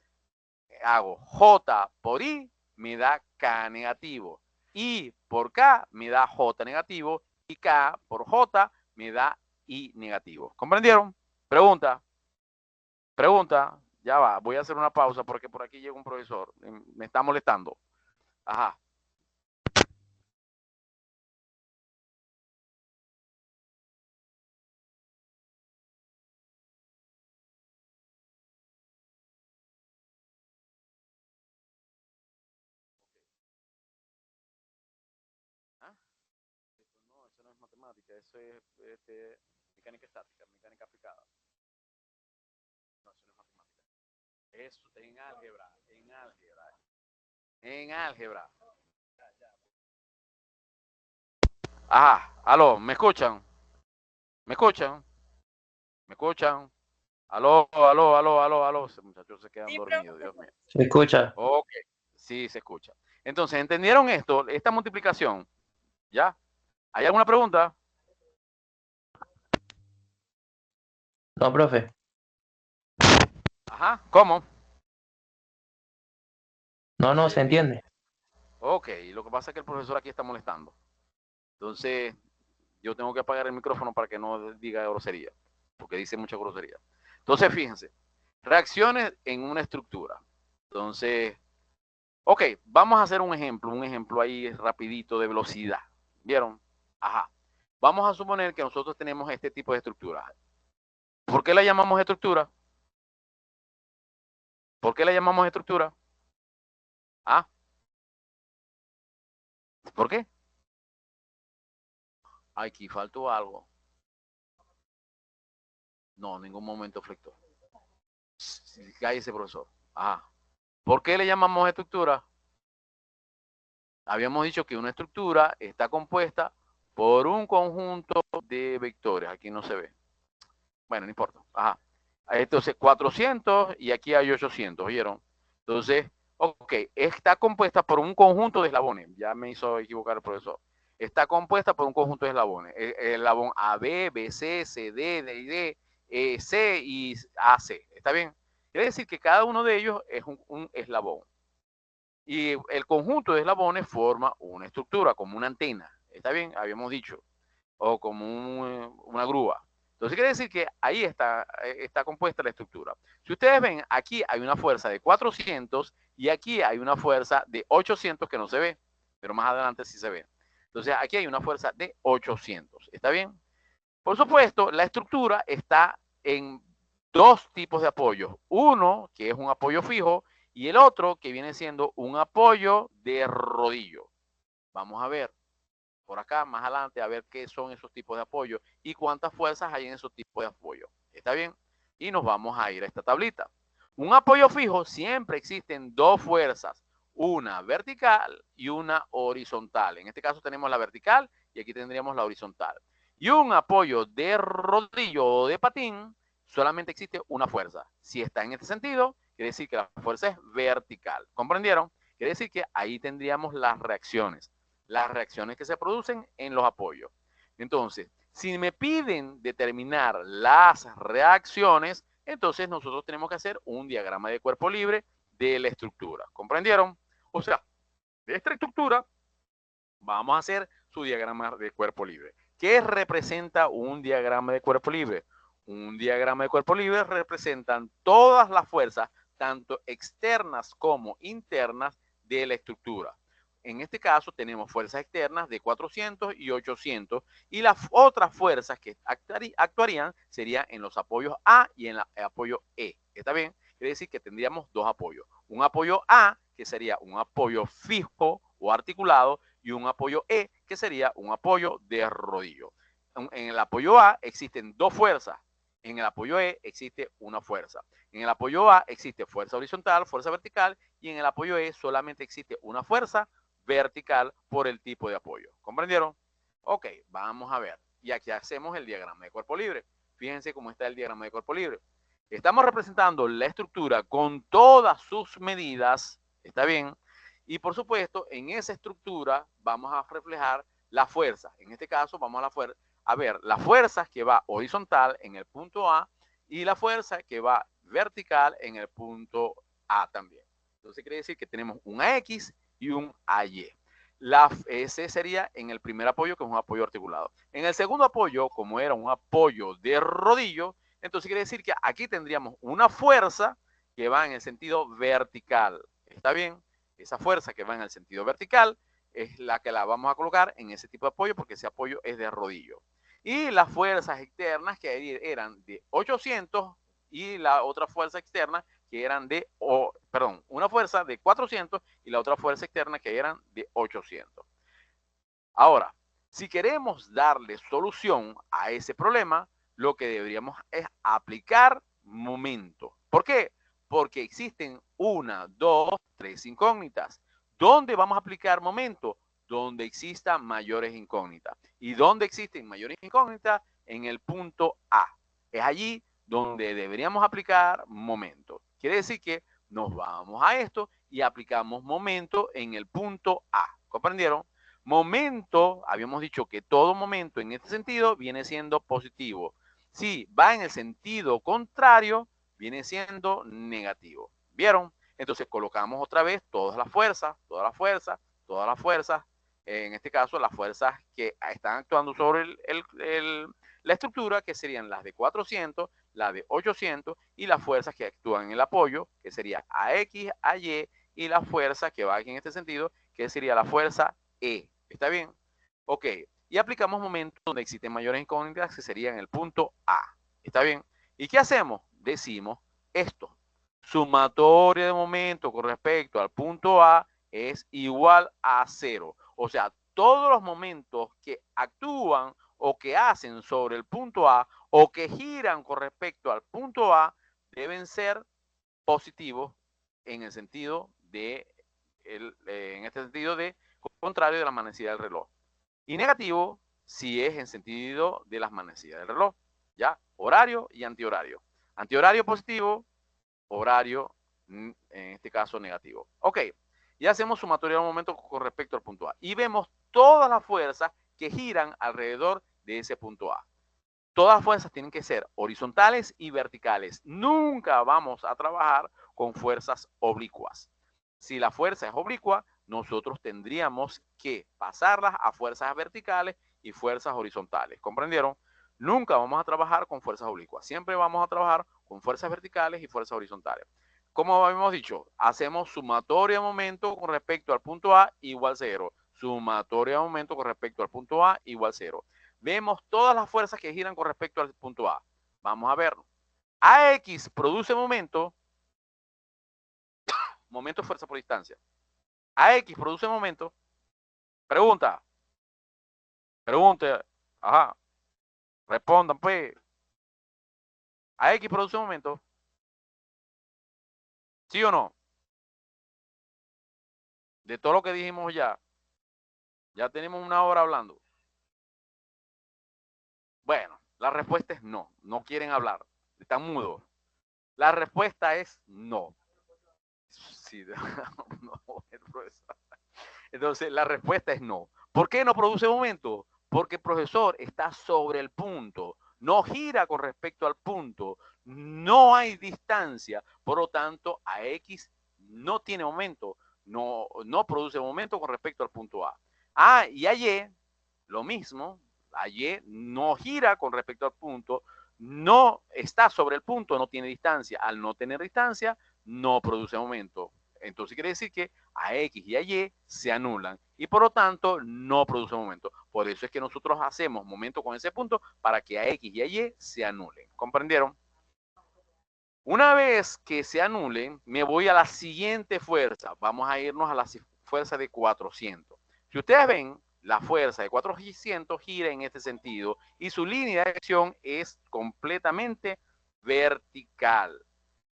hago J por I me da K negativo. I por K me da J negativo y K por J me da I negativo. ¿Comprendieron? Pregunta. Pregunta. Ya va, voy a hacer una pausa porque por aquí llega un profesor. Me está molestando. Ajá. ¿Ah? No, eso no es matemática, eso es mecánica estática, mecánica aplicada. No, eso no es matemática. Eso en álgebra, en álgebra, en álgebra. Ajá, aló, ¿me escuchan? ¿Me escuchan? ¿Me escuchan? Aló, aló, aló, aló, aló. Esos muchachos se quedan dormidos, Dios mío. Se escucha. Ok, sí, se escucha. Entonces, ¿entendieron esto? Esta multiplicación, ¿ya? ¿Hay alguna pregunta? No, profe. Ajá, ¿cómo? No, se Entonces, bien. entiende. Ok, lo que pasa es que el profesor aquí está molestando. Entonces, yo tengo que apagar el micrófono para que no diga grosería, porque dice mucha grosería. Entonces, fíjense, reacciones en una estructura. Entonces, ok, vamos a hacer un ejemplo ahí rapidito de velocidad. ¿Vieron? Ajá. Vamos a suponer que nosotros tenemos este tipo de estructura. ¿Por qué la llamamos estructura? ¿Por qué la llamamos estructura? Ah, ¿por qué? Aquí faltó algo. No, ningún momento flector. Cállese, profesor. Ajá. ¿Por qué le llamamos estructura? Habíamos dicho que una estructura está compuesta por un conjunto de vectores. Aquí no se ve. Bueno, no importa. Ajá. Entonces, 400 y aquí hay 800, ¿vieron? Entonces, ok, está compuesta por un conjunto de eslabones. Ya me hizo equivocar el profesor. Está compuesta por un conjunto de eslabones. El eslabón AB, BC, CD, DD, C y AC. ¿Está bien? Quiere decir que cada uno de ellos es un eslabón. Y el conjunto de eslabones forma una estructura, como una antena. ¿Está bien? Habíamos dicho. O como una grúa. Entonces quiere decir que ahí está compuesta la estructura. Si ustedes ven, aquí hay una fuerza de 400 y aquí hay una fuerza de 800 que no se ve, pero más adelante sí se ve. Entonces aquí hay una fuerza de 800. ¿Está bien? Por supuesto, la estructura está en dos tipos de apoyos. Uno, que es un apoyo fijo, y el otro, que viene siendo un apoyo de rodillo. Vamos a ver por acá más adelante a ver qué son esos tipos de apoyo y cuántas fuerzas hay en esos tipos de apoyo. ¿Está bien? Y nos vamos a ir a esta tablita. Un apoyo fijo siempre existen dos fuerzas, una vertical y una horizontal. En este caso tenemos la vertical y aquí tendríamos la horizontal. Y un apoyo de rodillo o de patín solamente existe una fuerza. Si está en este sentido, quiere decir que la fuerza es vertical. ¿Comprendieron? Quiere decir que ahí tendríamos las reacciones que se producen en los apoyos. Entonces, si me piden determinar las reacciones, entonces nosotros tenemos que hacer un diagrama de cuerpo libre de la estructura. ¿Comprendieron? O sea, de esta estructura vamos a hacer su diagrama de cuerpo libre. ¿Qué representa un diagrama de cuerpo libre? Un diagrama de cuerpo libre representan todas las fuerzas, tanto externas como internas, de la estructura. En este caso tenemos fuerzas externas de 400 y 800 y las otras fuerzas que actuarían serían en los apoyos A y en el apoyo E. ¿Está bien? Quiere decir que tendríamos dos apoyos. Un apoyo A, que sería un apoyo fijo o articulado, y un apoyo E, que sería un apoyo de rodillo. En el apoyo A existen dos fuerzas. En el apoyo E existe una fuerza. En el apoyo A existe fuerza horizontal, fuerza vertical, y en el apoyo E solamente existe una fuerza vertical por el tipo de apoyo. ¿Comprendieron? Ok, vamos a ver. Y aquí hacemos el diagrama de cuerpo libre. Fíjense cómo está el diagrama de cuerpo libre. Estamos representando la estructura con todas sus medidas, ¿está bien? Y por supuesto, en esa estructura vamos a reflejar la fuerza. En este caso, vamos a ver las fuerzas que va horizontal en el punto A y la fuerza que va vertical en el punto A también. Entonces quiere decir que tenemos un AX y un AY. Ese sería en el primer apoyo, que es un apoyo articulado. En el segundo apoyo, como era un apoyo de rodillo, entonces quiere decir que aquí tendríamos una fuerza que va en el sentido vertical. ¿Está bien? Esa fuerza que va en el sentido vertical es la que la vamos a colocar en ese tipo de apoyo, porque ese apoyo es de rodillo. Y las fuerzas externas que eran de 800 y la otra fuerza externa que eran de, una fuerza de 400 y la otra fuerza externa que eran de 800. Ahora, si queremos darle solución a ese problema, lo que deberíamos es aplicar momento. ¿Por qué? Porque existen 1, 2, 3 incógnitas. ¿Dónde vamos a aplicar momento? Donde existan mayores incógnitas. ¿Y dónde existen mayores incógnitas? En el punto A. Es allí donde deberíamos aplicar momento. Quiere decir que nos vamos a esto y aplicamos momento en el punto A. ¿Comprendieron? Momento, habíamos dicho que todo momento en este sentido viene siendo positivo. Si va en el sentido contrario, viene siendo negativo. ¿Vieron? Entonces colocamos otra vez todas las fuerzas, todas las fuerzas, todas las fuerzas. En este caso, las fuerzas que están actuando sobre la estructura, que serían las de 400, las de 800, y las fuerzas que actúan en el apoyo, que sería AX, AY, y la fuerza que va aquí en este sentido, que sería la fuerza E. ¿Está bien? Ok. Y aplicamos momentos donde existen mayores incógnitas, que sería en el punto A. ¿Está bien? ¿Y qué hacemos? Decimos esto. Sumatoria de momentos con respecto al punto A es igual a 0. O sea, todos los momentos que actúan o que hacen sobre el punto A o que giran con respecto al punto A deben ser positivos en el sentido de, en este sentido de contrario de la manecilla del reloj. Y negativo si es en sentido de las manecillas del reloj. ¿Ya? Horario y antihorario. Antihorario positivo, horario, en este caso, negativo. Ok, ya hacemos sumatoria de momento con respecto al punto A. Y vemos todas las fuerzas que giran alrededor de ese punto A. Todas las fuerzas tienen que ser horizontales y verticales. Nunca vamos a trabajar con fuerzas oblicuas. Si la fuerza es oblicua, nosotros tendríamos que pasarlas a fuerzas verticales y fuerzas horizontales. ¿Comprendieron? Nunca vamos a trabajar con fuerzas oblicuas. Siempre vamos a trabajar con fuerzas verticales y fuerzas horizontales. Como habíamos dicho, hacemos sumatoria de momento con respecto al punto A igual 0. Sumatoria de momento con respecto al punto A igual 0. Vemos todas las fuerzas que giran con respecto al punto A. Vamos a verlo. AX produce momento es fuerza por distancia. AX produce momento. Pregunta. Pregunte. Ajá. Respondan, pues. AX produce momento. ¿Sí o no? De todo lo que dijimos ya. Ya tenemos una hora hablando. Bueno, la respuesta es no. No quieren hablar. Están mudos. La respuesta es no. Sí, no, profesor. Entonces, la respuesta es no. ¿Por qué no produce momento? Porque el profesor está sobre el punto, no gira con respecto al punto, no hay distancia, por lo tanto, AX no tiene momento, no produce momento con respecto al punto A. Y AY, lo mismo, AY no gira con respecto al punto, no está sobre el punto, no tiene distancia. Al no tener distancia, no produce momento. Entonces quiere decir que a X y a Y se anulan y por lo tanto no produce momento. Por eso es que nosotros hacemos momento con ese punto para que a X y a Y se anulen. ¿Comprendieron? Una vez que se anulen, me voy a la siguiente fuerza. Vamos a irnos a la fuerza de 400. Si ustedes ven, la fuerza de 400 gira en este sentido y su línea de acción es completamente vertical.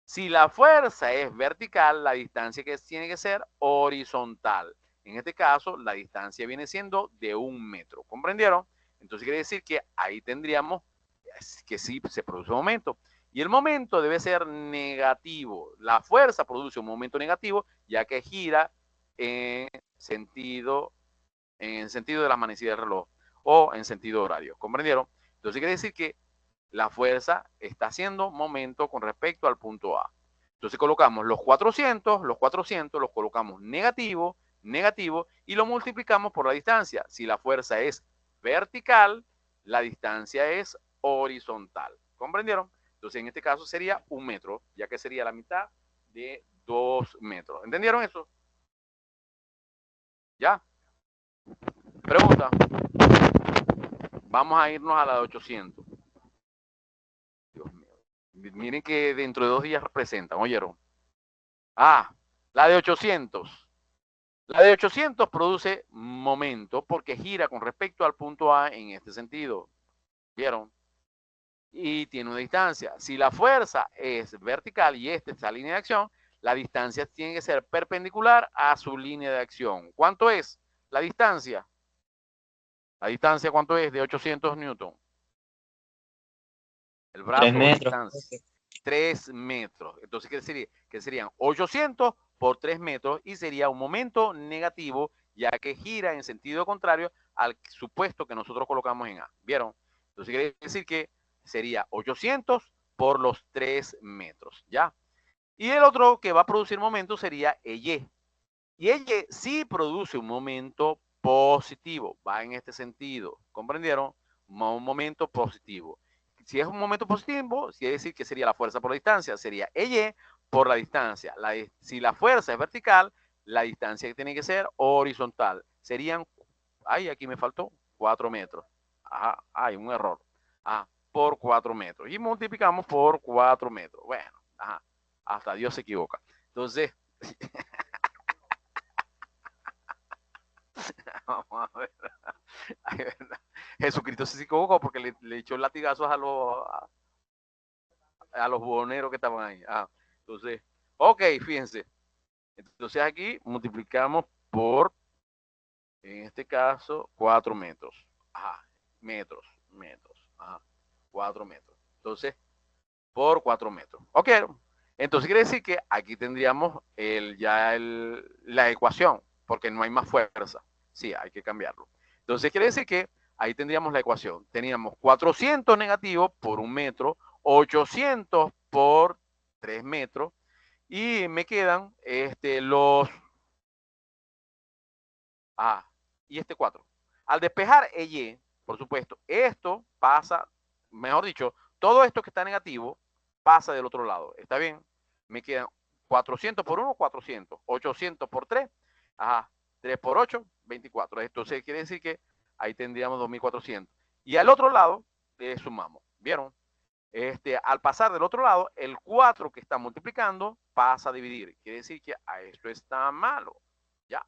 Si la fuerza es vertical, la distancia que tiene que ser horizontal. En este caso, la distancia viene siendo de 1 metro. ¿Comprendieron? Entonces quiere decir que ahí tendríamos que sí se produce un momento. Y el momento debe ser negativo. La fuerza produce un momento negativo, ya que gira en sentido de la manecilla del reloj o en sentido horario. ¿Comprendieron? Entonces quiere decir que la fuerza está haciendo momento con respecto al punto A. Entonces colocamos los 400 los colocamos negativo, negativo y lo multiplicamos por la distancia. Si la fuerza es vertical, la distancia es horizontal. ¿Comprendieron? Entonces, en este caso sería 1 metro, ya que sería la mitad de 2 metros. ¿Entendieron eso? ¿Ya? Pregunta. Vamos a irnos a la de 800. Dios mío. Miren que dentro de 2 días representan, ¿oyeron? Ah, la de 800. La de 800 produce momento porque gira con respecto al punto A en este sentido. ¿Vieron? Y tiene una distancia. Si la fuerza es vertical y esta es la línea de acción, la distancia tiene que ser perpendicular a su línea de acción. ¿Cuánto es la distancia? ¿La distancia cuánto es de 800 newton? El brazo, 3 la metros. distancia. 3 metros. Entonces, ¿qué sería? Que serían 800 por 3 metros y sería un momento negativo, ya que gira en sentido contrario al supuesto que nosotros colocamos en A. ¿Vieron? Entonces, quiere decir que sería 800 por los 3 metros. ¿Ya? Y el otro que va a producir momento sería EY. Y EY sí produce un momento positivo. Va en este sentido. ¿Comprendieron? Un momento positivo. Si es un momento positivo, quiere decir que sería la fuerza por la distancia. Sería EY por la distancia. Si la fuerza es vertical, la distancia tiene que ser horizontal. Serían, ay, aquí me faltó 4 metros. Ajá, hay un error. Ah, por 4 metros. Y multiplicamos por 4 metros. Bueno, ajá, hasta Dios se equivoca. Entonces, vamos a ver. Jesucristo se equivocó porque le echó latigazos a los buhoneros que estaban ahí. Ah, entonces, ok, fíjense. Entonces aquí multiplicamos por, en este caso, 4 metros. Ajá, metros. Ajá, 4 metros. Entonces, por 4 metros. Ok, entonces quiere decir que aquí tendríamos la ecuación, porque no hay más fuerza. Sí, hay que cambiarlo. Entonces quiere decir que ahí tendríamos la ecuación. Teníamos 400 negativos por 1 metro, 800 por 3 metros, y me quedan y este 4. Al despejar EY, por supuesto, esto pasa, mejor dicho, todo esto que está negativo pasa del otro lado. ¿Está bien? Me quedan 400 por 1, 400. 800 por 3, ajá, 3 por 8, 24. Entonces quiere decir que ahí tendríamos 2400. Y al otro lado sumamos. ¿Vieron? Al pasar del otro lado, el 4 que está multiplicando pasa a dividir. Quiere decir que a esto está malo. Ya.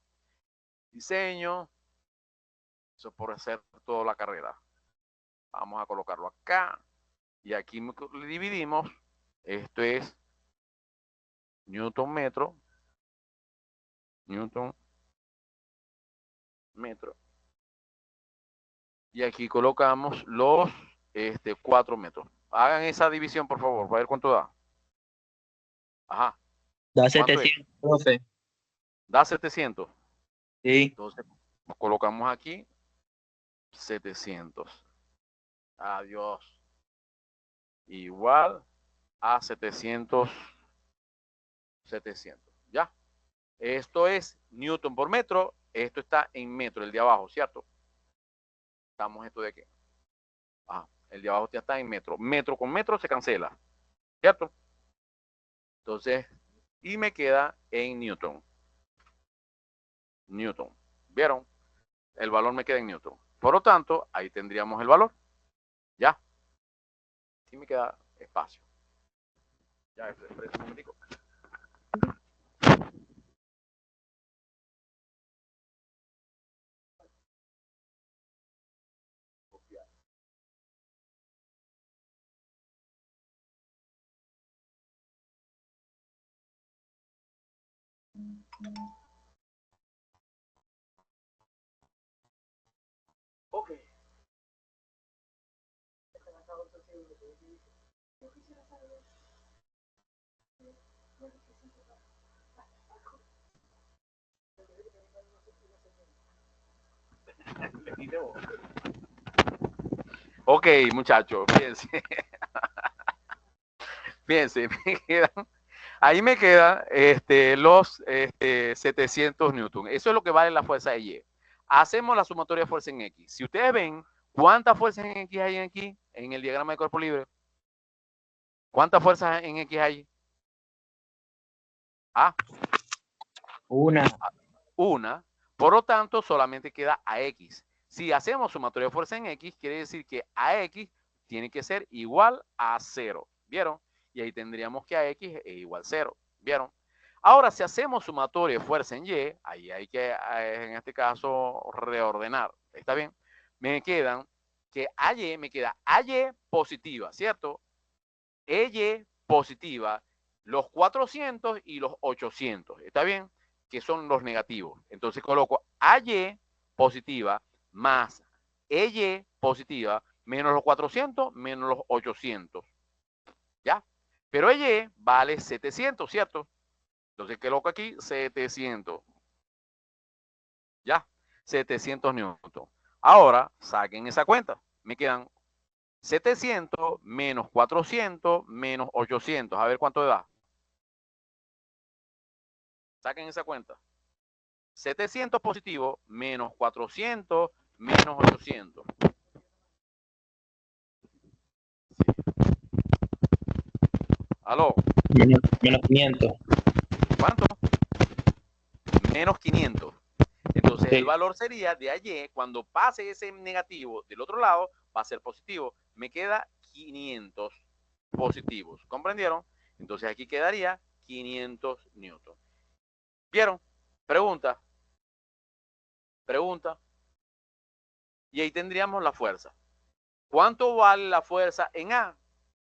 Diseño. Eso por hacer toda la carrera. Vamos a colocarlo acá. Y aquí le dividimos. Esto es Newton metro. Newton metro. Y aquí colocamos los 4 metros. Hagan esa división, por favor, para ver cuánto da. Ajá. Da ¿Cuánto es? 700, profe. Da 700. Sí. Entonces, colocamos aquí 700. Adiós. Igual a 700. 700. ¿Ya? Esto es Newton por metro. Esto está en metro, el de abajo, ¿cierto? Estamos esto de aquí. El de abajo ya está en metro. Metro con metro se cancela, ¿cierto? Entonces, y me queda en Newton. Newton. ¿Vieron? El valor me queda en Newton. Por lo tanto, ahí tendríamos el valor. ¿Ya? Y me queda espacio. Ya, espera un momentico. Ok. Ok, muchachos, fíjense. Fíjense, me quedan Ahí me quedan los 700 newton. Eso es lo que vale la fuerza de Y. Hacemos la sumatoria de fuerza en X. Si ustedes ven, ¿cuántas fuerzas en X hay aquí en el diagrama de cuerpo libre? ¿Cuántas fuerzas en X hay? Ah, Una. una. Por lo tanto, solamente queda AX. Si hacemos sumatoria de fuerza en X, quiere decir que AX tiene que ser igual a 0. ¿Vieron? Y ahí tendríamos que AX es igual a 0. ¿Vieron? Ahora, si hacemos sumatoria de fuerza en Y, ahí hay que, en este caso, reordenar. ¿Está bien? Me quedan que AY, me queda AY positiva, ¿cierto? EY positiva, los 400 y los 800. ¿Está bien? Que son los negativos. Entonces coloco AY positiva más EY positiva menos los 400 menos los 800. ¿Ya? Pero EY vale 700, ¿cierto? Entonces coloco aquí 700. ¿Ya? 700 newton. Ahora saquen esa cuenta. Me quedan 700 menos 400 menos 800. A ver cuánto da. Saquen esa cuenta. 700 positivo menos 400 menos 800. ¿Aló? Menos 500. ¿Cuánto? Menos 500. Entonces el Sí. valor sería de ayer, cuando pase ese negativo del otro lado, va a ser positivo. Me queda 500 positivos. ¿Comprendieron? Entonces aquí quedaría 500 newton. ¿Vieron? Pregunta. Pregunta. Y ahí tendríamos la fuerza. ¿Cuánto vale la fuerza en A?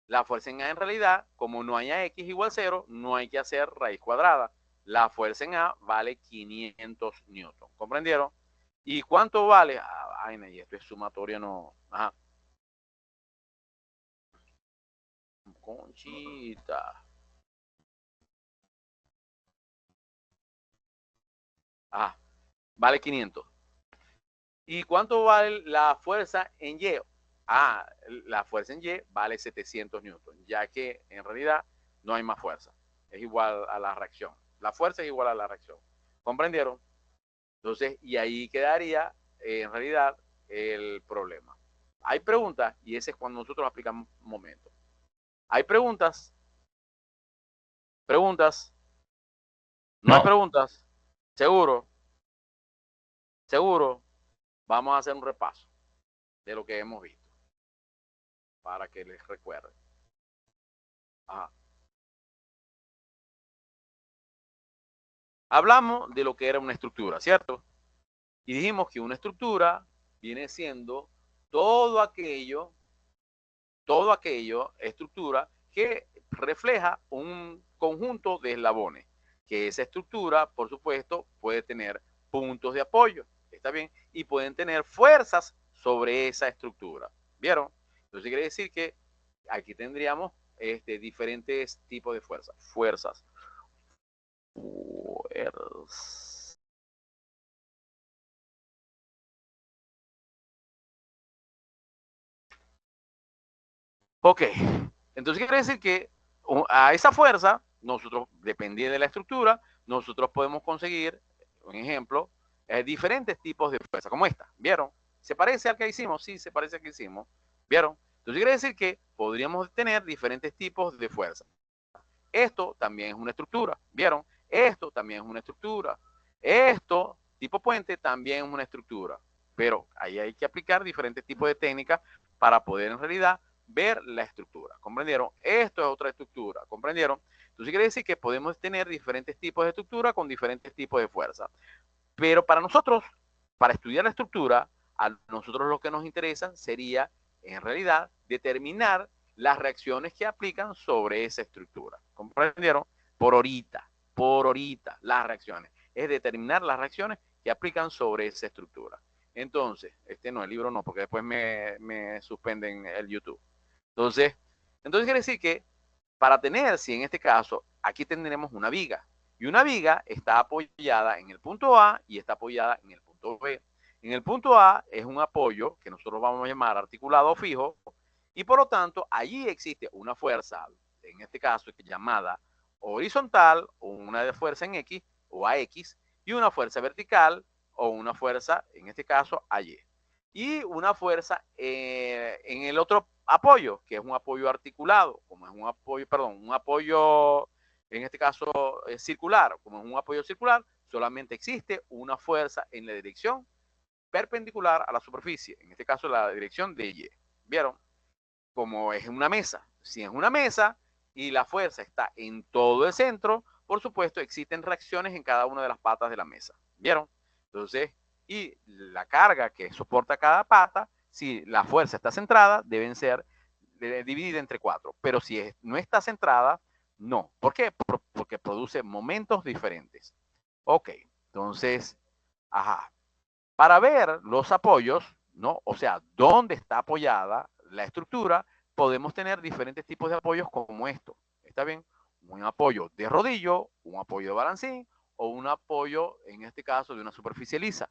La fuerza en A en realidad, como no haya X igual 0, no hay que hacer raíz cuadrada. La fuerza en A vale 500 newton. ¿Comprendieron? ¿Y cuánto vale? Ay, y esto es sumatoria, no. Ajá. Conchita. Ajá. Vale 500. ¿Y cuánto vale la fuerza en Y? La fuerza en Y vale 700 newton, ya que en realidad no hay más fuerza. Es igual a la reacción. La fuerza es igual a la reacción. ¿Comprendieron? Entonces, y ahí quedaría en realidad el problema. Hay preguntas, y ese es cuando nosotros aplicamos un momento. Hay preguntas, preguntas, no hay No. preguntas, seguro, seguro. Vamos a hacer un repaso de lo que hemos visto para que les recuerde. Ajá. Hablamos de lo que era una estructura, ¿cierto? Y dijimos que una estructura viene siendo todo aquello, estructura que refleja un conjunto de eslabones, que esa estructura, por supuesto, puede tener puntos de apoyo, ¿está bien? Y pueden tener fuerzas sobre esa estructura, ¿vieron? Entonces quiere decir que aquí tendríamos diferentes tipos de fuerzas. Fuerzas. Ok, entonces quiere decir que a esa fuerza, nosotros, dependiendo de la estructura, nosotros podemos conseguir, un ejemplo, diferentes tipos de fuerza, como esta, ¿vieron? ¿Se parece al que hicimos? Sí, se parece al que hicimos, ¿vieron? Entonces quiere decir que podríamos tener diferentes tipos de fuerza. Esto también es una estructura, ¿vieron? Esto también es una estructura. Esto, tipo puente, también es una estructura. Pero ahí hay que aplicar diferentes tipos de técnicas para poder en realidad ver la estructura. ¿Comprendieron? Esto es otra estructura. ¿Comprendieron? Entonces quiere decir que podemos tener diferentes tipos de estructura con diferentes tipos de fuerza. Pero para nosotros, para estudiar la estructura, a nosotros lo que nos interesa sería, en realidad, determinar las reacciones que aplican sobre esa estructura. ¿Comprendieron? Por ahorita, las reacciones. Es determinar las reacciones que aplican sobre esa estructura. Entonces, no, el libro no, porque después me suspenden el YouTube. Entonces quiere decir que para tener, si en este caso, aquí tendremos una viga, y una viga está apoyada en el punto A y está apoyada en el punto B. En el punto A es un apoyo que nosotros vamos a llamar articulado fijo, y por lo tanto allí existe una fuerza, en este caso llamada horizontal o una fuerza en X o a X y una fuerza vertical o una fuerza, en este caso, a Y. Y una fuerza en el otro apoyo, que es un apoyo articulado, como es un apoyo, perdón, un apoyo, en este caso, circular, como es un apoyo circular, solamente existe una fuerza en la dirección perpendicular a la superficie, en este caso la dirección de Y. ¿Vieron? Como es una mesa. Si es una mesa y la fuerza está en todo el centro, por supuesto existen reacciones en cada una de las patas de la mesa. ¿Vieron? Entonces, y la carga que soporta cada pata, si la fuerza está centrada, deben ser dividida entre 4. Pero si no está centrada, no. ¿Por qué? Porque produce momentos diferentes. Ok, entonces, ajá. Para ver los apoyos, ¿no? O sea, dónde está apoyada la estructura, podemos tener diferentes tipos de apoyos como esto. ¿Está bien? Un apoyo de rodillo, un apoyo de balancín o un apoyo, en este caso, de una superficie lisa.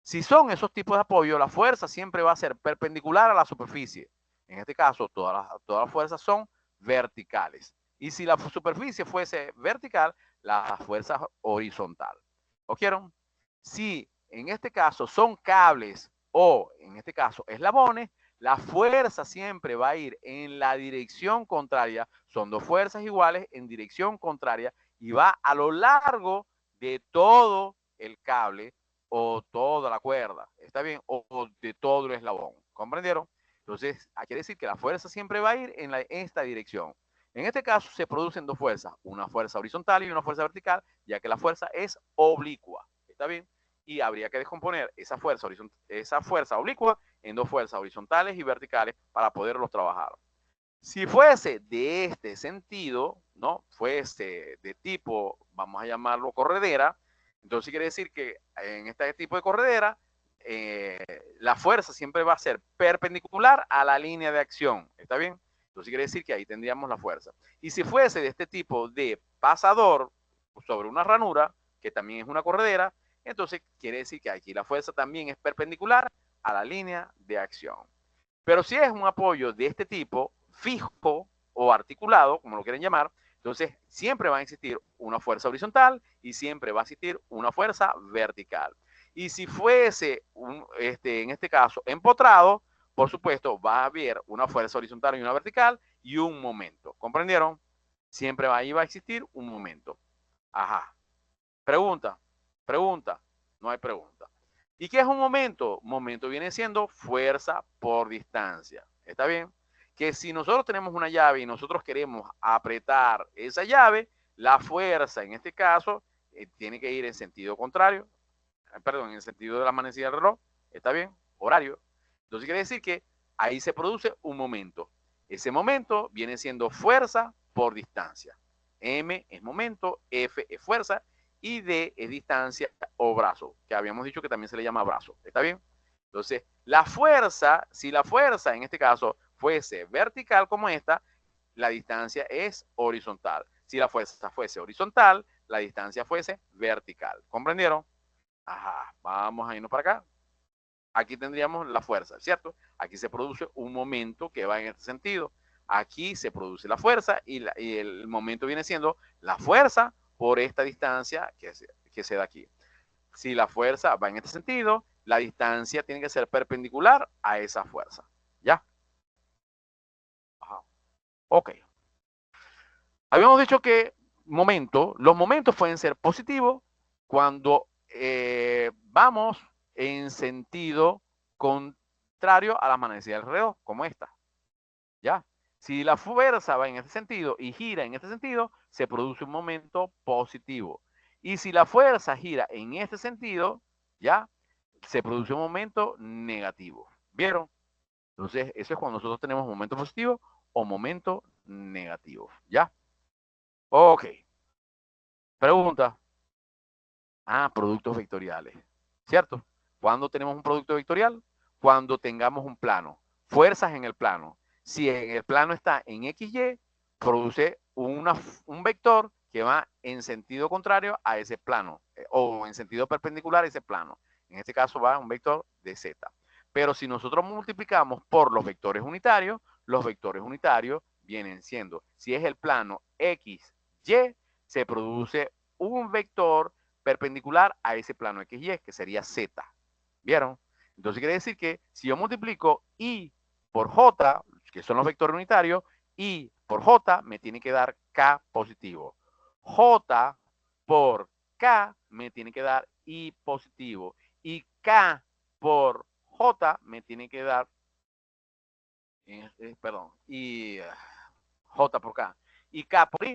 Si son esos tipos de apoyo, la fuerza siempre va a ser perpendicular a la superficie. En este caso, todas las fuerzas son verticales. Y si la superficie fuese vertical, la fuerza horizontal. ¿Oyeron? Si en este caso son cables o en este caso eslabones, la fuerza siempre va a ir en la dirección contraria. Son dos fuerzas iguales en dirección contraria y va a lo largo de todo el cable o toda la cuerda, ¿está bien? O de todo el eslabón, ¿comprendieron? Entonces, quiere decir que la fuerza siempre va a ir en esta dirección. En este caso se producen dos fuerzas, una fuerza horizontal y una fuerza vertical, ya que la fuerza es oblicua, ¿está bien? Y habría que descomponer esa fuerza oblicua en dos fuerzas horizontales y verticales para poderlos trabajar. Si fuese de este sentido, ¿no? Fuese de tipo, vamos a llamarlo corredera, entonces quiere decir que en este tipo de corredera, la fuerza siempre va a ser perpendicular a la línea de acción, ¿está bien? Entonces quiere decir que ahí tendríamos la fuerza. Y si fuese de este tipo de pasador sobre una ranura, que también es una corredera, entonces quiere decir que aquí la fuerza también es perpendicular a la línea de acción. Pero si es un apoyo de este tipo, fijo o articulado, como lo quieren llamar, entonces siempre va a existir una fuerza horizontal y siempre va a existir una fuerza vertical. Y si fuese, en este caso, empotrado, por supuesto, va a haber una fuerza horizontal y una vertical y un momento. ¿Comprendieron? Siempre ahí va a existir un momento. Ajá. Pregunta, pregunta, no hay pregunta. ¿Y qué es un momento? Momento viene siendo fuerza por distancia. ¿Está bien? Que si nosotros tenemos una llave y nosotros queremos apretar esa llave, la fuerza en este caso tiene que ir en sentido contrario, perdón, en el sentido de la manecilla del reloj. ¿Está bien? Horario. Entonces quiere decir que ahí se produce un momento. Ese momento viene siendo fuerza por distancia. M es momento, F es fuerza y D es distancia o brazo, que habíamos dicho que también se le llama brazo. ¿Está bien? Entonces, la fuerza, si la fuerza en este caso fuese vertical como esta, la distancia es horizontal. Si la fuerza fuese horizontal, la distancia fuese vertical. ¿Comprendieron? Ajá, vamos a irnos para acá. Aquí tendríamos la fuerza, ¿cierto? Aquí se produce un momento que va en este sentido. Aquí se produce la fuerza y el momento viene siendo la fuerza por esta distancia que se da aquí. Si la fuerza va en este sentido, la distancia tiene que ser perpendicular a esa fuerza. ¿Ya? Ajá. Ok. Habíamos dicho que los momentos pueden ser positivos cuando vamos en sentido contrario a la manecilla del reloj, como esta. ¿Ya? Si la fuerza va en este sentido y gira en este sentido, se produce un momento positivo. Y si la fuerza gira en este sentido, ¿ya? Se produce un momento negativo. ¿Vieron? Entonces, eso es cuando nosotros tenemos momento positivo o momento negativo. ¿Ya? Ok. Pregunta. Ah, productos vectoriales. ¿Cierto? ¿Cuándo tenemos un producto vectorial? Cuando tengamos un plano. Fuerzas en el plano. Si en el plano está en XY, produce un vector que va en sentido contrario a ese plano o en sentido perpendicular a ese plano. En este caso va un vector de Z. Pero si nosotros multiplicamos por los vectores unitarios vienen siendo, si es el plano XY, se produce un vector perpendicular a ese plano XY, que sería Z. ¿Vieron? Entonces quiere decir que si yo multiplico I por J, que son los vectores unitarios, I por J me tiene que dar K positivo. J por K me tiene que dar I positivo. Y K por J me tiene que dar, perdón, y J por K. Y K por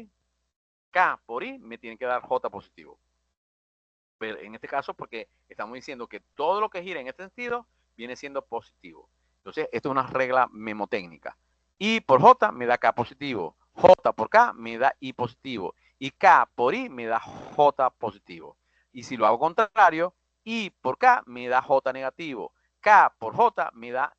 I me tiene que dar J positivo. Pero en este caso, porque estamos diciendo que todo lo que gira en este sentido viene siendo positivo. Entonces, esto es una regla memotécnica. I por J me da K positivo. J por K me da I positivo. Y K por I me da J positivo. Y si lo hago contrario, I por K me da J negativo. K por J me da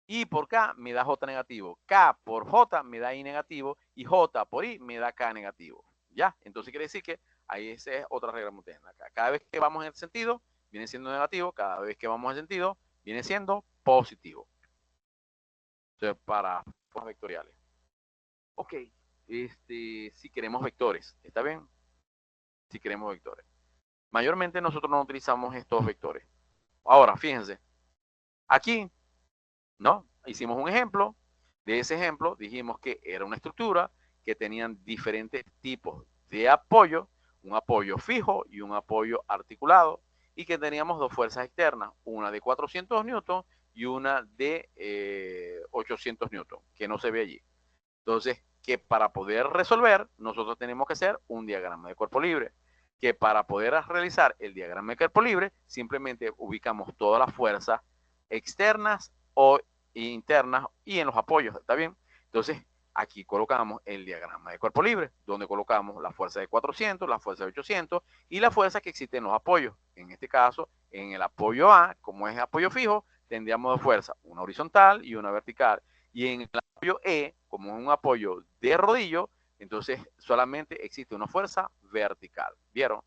I por K me da J negativo. K por J me da I negativo. Y J por I me da K negativo. ¿Ya? Entonces quiere decir que ahí esa es otra regla muterna. Cada vez que vamos en el sentido, viene siendo negativo. Cada vez que vamos en el sentido, viene siendo positivo. Entonces, para formas vectoriales. Ok. Si queremos vectores, ¿está bien? Si queremos vectores. Mayormente nosotros no utilizamos estos vectores. Ahora, fíjense. Aquí, ¿no? Hicimos un ejemplo. De ese ejemplo dijimos que era una estructura que tenían diferentes tipos de apoyo, un apoyo fijo y un apoyo articulado, y que teníamos dos fuerzas externas, una de 400 newton y una de 800 newton, que no se ve allí. Entonces, que para poder resolver, nosotros tenemos que hacer un diagrama de cuerpo libre, que para poder realizar el diagrama de cuerpo libre, simplemente ubicamos todas las fuerzas externas o internas y en los apoyos, ¿está bien? Entonces, aquí colocamos el diagrama de cuerpo libre, donde colocamos la fuerza de 400, la fuerza de 800 y la fuerza que existe en los apoyos. En este caso, en el apoyo A, como es apoyo fijo, tendríamos dos fuerzas, una horizontal y una vertical. Y en el apoyo E, como es un apoyo de rodillo, entonces solamente existe una fuerza vertical. ¿Vieron?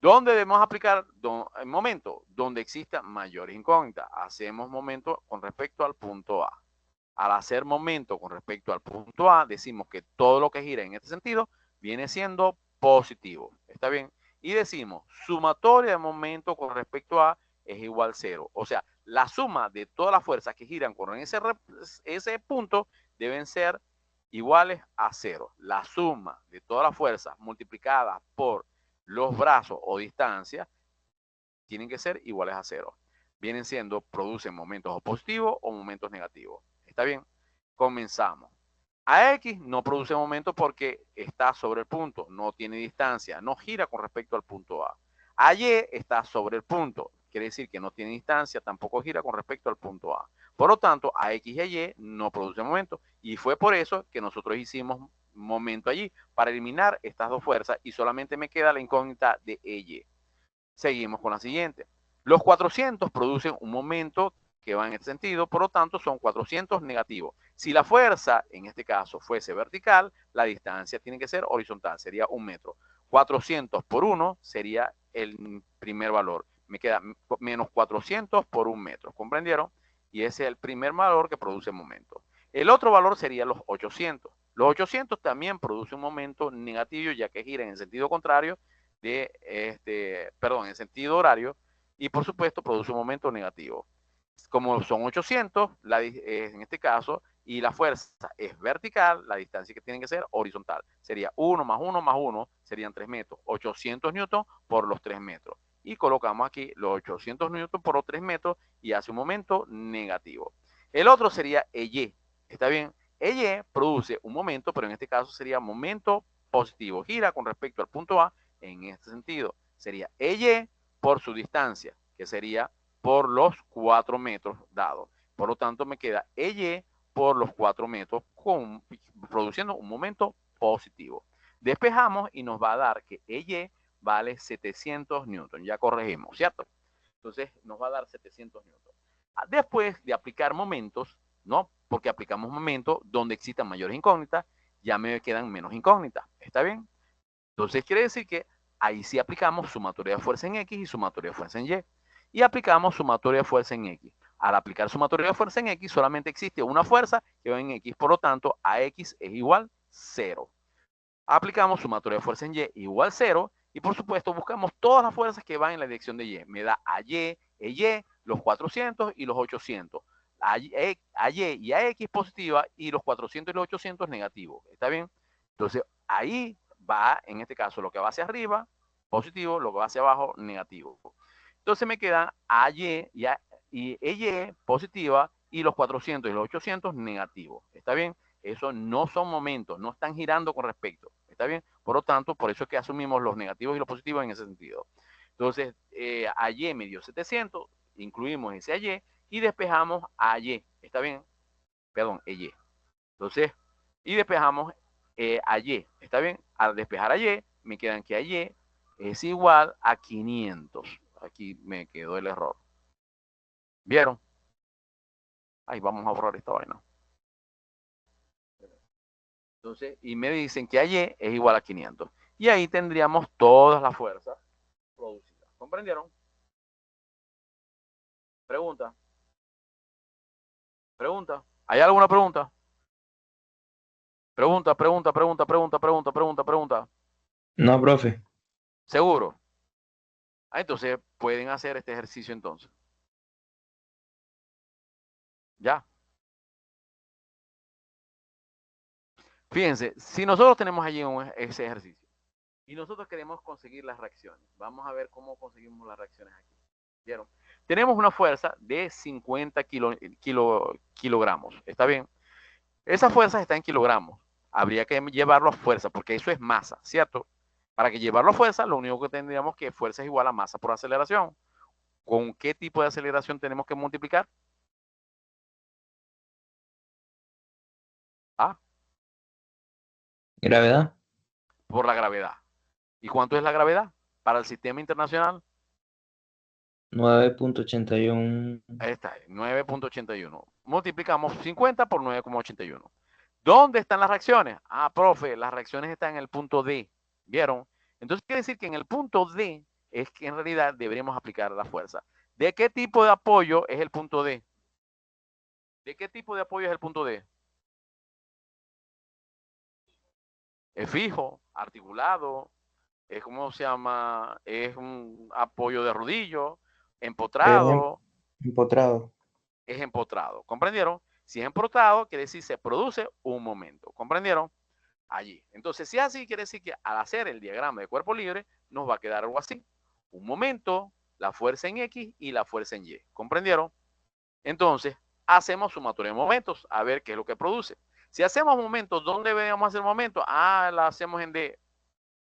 ¿Dónde debemos aplicar el momento? Donde exista mayores incógnitas. Hacemos momento con respecto al punto A. Al hacer momento con respecto al punto A, decimos que todo lo que gira en este sentido viene siendo positivo. ¿Está bien? Y decimos, sumatoria de momento con respecto a es igual a 0. O sea, la suma de todas las fuerzas que giran con ese punto deben ser iguales a 0. La suma de todas las fuerzas multiplicadas por los brazos o distancia tienen que ser iguales a 0. Vienen siendo, producen momentos o positivos o momentos negativos. ¿Está bien? Comenzamos. AX no produce momento porque está sobre el punto, no tiene distancia, no gira con respecto al punto A. AY está sobre el punto, quiere decir que no tiene distancia, tampoco gira con respecto al punto A. Por lo tanto, AX y AY no produce momento. Y fue por eso que nosotros hicimos momento allí, para eliminar estas dos fuerzas y solamente me queda la incógnita de EY. Seguimos con la siguiente. Los 400 producen un momento que va en este sentido, por lo tanto son 400 negativos. Si la fuerza, en este caso, fuese vertical, la distancia tiene que ser horizontal, sería 1 metro. 400 por 1 sería el primer valor. Me queda menos 400 por 1 metro, ¿comprendieron? Y ese es el primer valor que produce momento. El otro valor sería los 800. Los 800 también producen un momento negativo, ya que gira en el sentido contrario en sentido horario, y por supuesto produce un momento negativo. Como son 800, en este caso, y la fuerza es vertical, la distancia que tiene que ser horizontal. Sería 1 más 1 más 1, serían 3 metros. 800 newton por los 3 metros. Y colocamos aquí los 800 newton por los 3 metros y hace un momento negativo. El otro sería EY. ¿Está bien? EY produce un momento, pero en este caso sería momento positivo. Gira con respecto al punto A en este sentido. Sería EY por su distancia, que sería por los 4 metros dados. Por lo tanto, me queda EY por los 4 metros produciendo un momento positivo. Despejamos y nos va a dar que EY vale 700 newton. Ya corregimos, ¿cierto? Entonces, nos va a dar 700 newton. Después de aplicar momentos, ¿no? Porque aplicamos momentos donde existan mayores incógnitas, ya me quedan menos incógnitas. ¿Está bien? Entonces, quiere decir que ahí sí aplicamos sumatoria de fuerza en X y sumatoria de fuerza en Y. Y aplicamos sumatoria de fuerza en X. Al aplicar sumatoria de fuerza en X, solamente existe una fuerza que va en X. Por lo tanto, AX es igual a 0. Aplicamos sumatoria de fuerza en Y igual 0 y por supuesto buscamos todas las fuerzas que van en la dirección de Y. Me da a Y, EY, los 400 y los 800. A Y y a X positiva y los 400 y los 800 negativos. ¿Está bien? Entonces ahí va, en este caso, lo que va hacia arriba, positivo, lo que va hacia abajo, negativo. Entonces me quedan AY y EY positiva y los 400 y los 800 negativos. ¿Está bien? Eso no son momentos, no están girando con respecto. ¿Está bien? Por lo tanto, por eso es que asumimos los negativos y los positivos en ese sentido. Entonces, AY me dio 700, incluimos ese AY y despejamos AY. ¿Está bien? Perdón, EY. Entonces, y despejamos AY. ¿Está bien? Al despejar AY, me quedan que AY es igual a 500. Aquí me quedó el error. ¿Vieron? Ahí vamos a borrar esta vaina. Entonces, y me dicen que AY es igual a 500. Y ahí tendríamos todas las fuerzas producidas. ¿Comprendieron? Pregunta. Pregunta. ¿Hay alguna pregunta? Pregunta, pregunta, pregunta, pregunta, pregunta, pregunta, pregunta. No, profe. ¿Seguro? Ah, entonces pueden hacer este ejercicio entonces. Ya. Fíjense, si nosotros tenemos allí ese ejercicio y nosotros queremos conseguir las reacciones, vamos a ver cómo conseguimos las reacciones aquí. ¿Vieron? Tenemos una fuerza de 50 kilogramos. ¿Está bien? Esa fuerza está en kilogramos. Habría que llevarlo a fuerza, porque eso es masa, ¿cierto? Para que llevarlo a fuerza, lo único que tendríamos que fuerza es igual a masa por aceleración. ¿Con qué tipo de aceleración tenemos que multiplicar? Ah, Gravedad. por la gravedad. ¿Y cuánto es la gravedad para el sistema internacional? 9.81. Ahí está, 9.81. Multiplicamos 50 por 9,81. ¿Dónde están las reacciones? Ah, profe, las reacciones están en el punto D. ¿Vieron? Entonces quiere decir que en el punto D es que en realidad deberíamos aplicar la fuerza. ¿De qué tipo de apoyo es el punto D? ¿De qué tipo de apoyo es el punto D? Es fijo, articulado, es como se llama, es un apoyo de rodillo, Es empotrado, empotrado. es empotrado. ¿Comprendieron? Si es empotrado, quiere decir se produce un momento. ¿Comprendieron? Allí. Entonces, si así, quiere decir que al hacer el diagrama de cuerpo libre, nos va a quedar algo así. Un momento, la fuerza en X y la fuerza en Y. ¿Comprendieron? Entonces, hacemos sumatoria de momentos, a ver qué es lo que produce. Si hacemos momentos, ¿dónde debemos hacer momentos? Ah, la hacemos en D.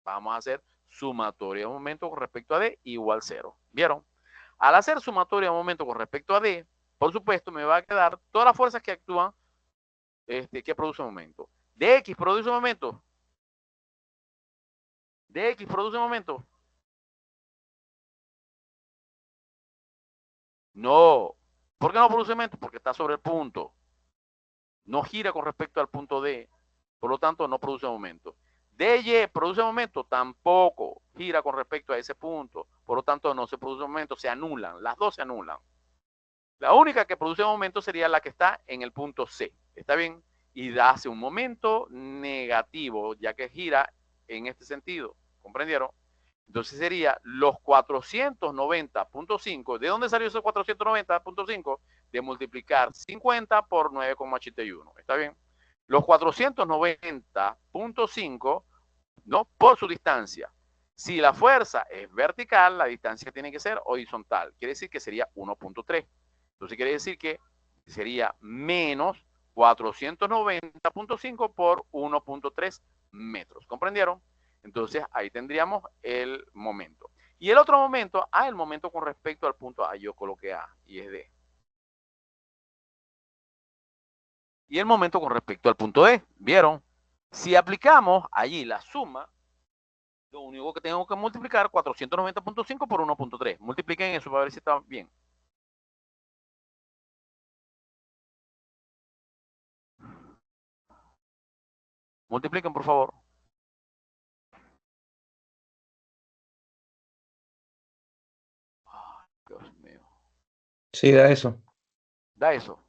Vamos a hacer sumatoria de momentos con respecto a D igual 0. ¿Vieron? Al hacer sumatoria de momentos con respecto a D, por supuesto, me va a quedar todas las fuerzas que actúan, que producen momentos. DX produce momentos. DX produce momentos. No. ¿Por qué no produce momentos? Porque está sobre el punto. No gira con respecto al punto D. Por lo tanto, no produce momento. DY produce momento, tampoco gira con respecto a ese punto. Por lo tanto, no se produce momento, se anulan. Las dos se anulan. La única que produce momento sería la que está en el punto C. ¿Está bien? Y hace un momento negativo, ya que gira en este sentido. ¿Comprendieron? Entonces sería los 490.5. ¿De dónde salió ese 490.5? De multiplicar 50 por 9,81. ¿Está bien? Los 490.5, ¿no? Por su distancia. Si la fuerza es vertical, la distancia tiene que ser horizontal. Quiere decir que sería 1.3. Entonces quiere decir que sería menos 490.5 por 1.3 metros. ¿Comprendieron? Entonces ahí tendríamos el momento. Y el otro momento, el momento con respecto al punto A, yo coloqué A y es D. Y el momento con respecto al punto D, ¿vieron? Si aplicamos allí la suma, lo único que tengo que multiplicar 490.5 por 1.3. Multipliquen eso para ver si está bien. Multipliquen, por favor. Ay, Dios mío. Sí, da eso. Da eso.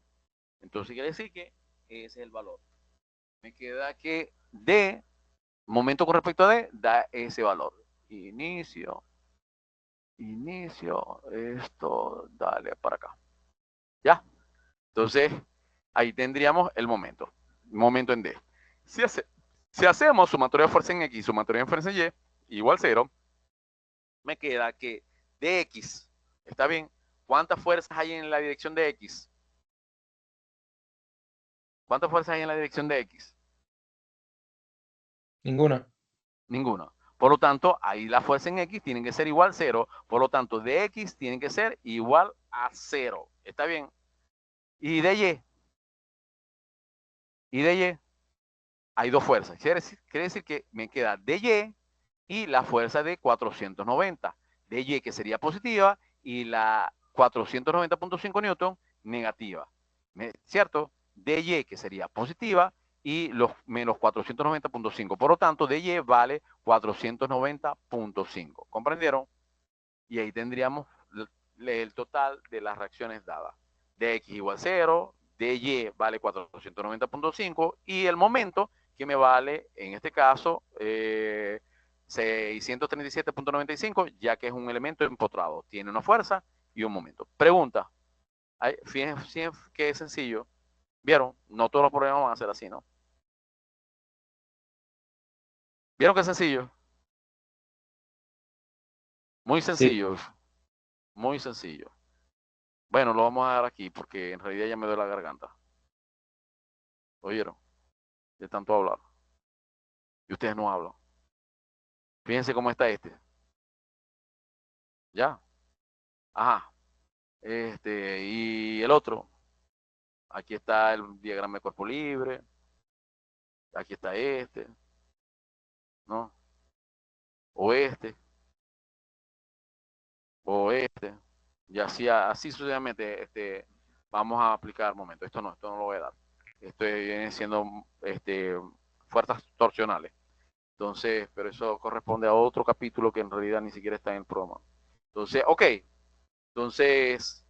Entonces quiere decir que ese es el valor. Me queda que D Momento con respecto a D da ese valor. Inicio, esto, dale para acá. ¿Ya? Entonces, ahí tendríamos el momento. Momento en D. Si hacemos sumatoria de fuerza en X, sumatoria de fuerza en Y, igual 0, me queda que dx, ¿está bien? ¿Cuántas fuerzas hay en la dirección de X? ¿Cuántas fuerzas hay en la dirección de X? Ninguna. Ninguna. Por lo tanto, ahí la fuerza en X tiene que ser igual a 0. Por lo tanto, dx tiene que ser igual a 0. ¿Está bien? Y de Y. Y de Y. Hay dos fuerzas. Quiere decir que me queda dy y la fuerza de 490. dy que sería positiva y la 490.5 newton negativa. ¿Cierto? dy que sería positiva y los menos 490.5. Por lo tanto, dy vale 490.5. ¿Comprendieron? Y ahí tendríamos el total de las reacciones dadas. Dx igual 0, dy vale 490.5 y el momento que me vale, en este caso, 637.95, ya que es un elemento empotrado. Tiene una fuerza y un momento. Pregunta. Fíjense que es sencillo. ¿Vieron? No todos los problemas van a ser así, ¿no? ¿Vieron que es sencillo? Muy Sí. sencillo. Muy sencillo. Bueno, lo vamos a dar aquí porque en realidad ya me duele la garganta. ¿Oyeron? De tanto hablar. Y ustedes no hablan. Fíjense cómo está este. ¿Ya? Ajá. Y el otro. Aquí está el diagrama de cuerpo libre. Aquí está este. ¿No? O este. O este. Y así sucesivamente, vamos a aplicar, momento, esto no lo voy a dar. Esto viene siendo, fuerzas torsionales. Entonces, pero eso corresponde a otro capítulo que en realidad ni siquiera está en el programa. Entonces, ok. Entonces,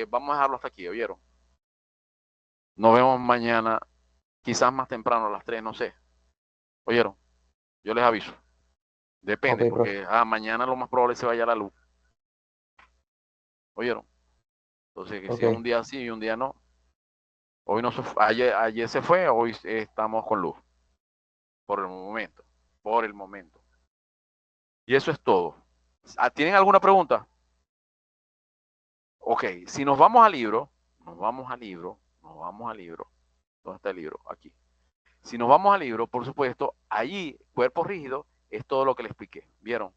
vamos a dejarlo hasta aquí, ¿oyeron? Nos vemos mañana, quizás más temprano, a las 3, no sé. ¿Oyeron? Yo les aviso. Ok, Depende, profe. porque mañana lo más probable es que se vaya la luz. ¿Oyeron? Entonces, que si es un Ok. día sí y un día no. Hoy no se fue, ayer se fue, hoy estamos con luz. Por el momento. Por el momento. Y eso es todo. ¿Tienen alguna pregunta? Ok, si nos vamos al libro, nos vamos al libro, nos vamos al libro. ¿Dónde está el libro? Aquí. Si nos vamos al libro, por supuesto, allí, cuerpo rígido, es todo lo que le expliqué. ¿Vieron?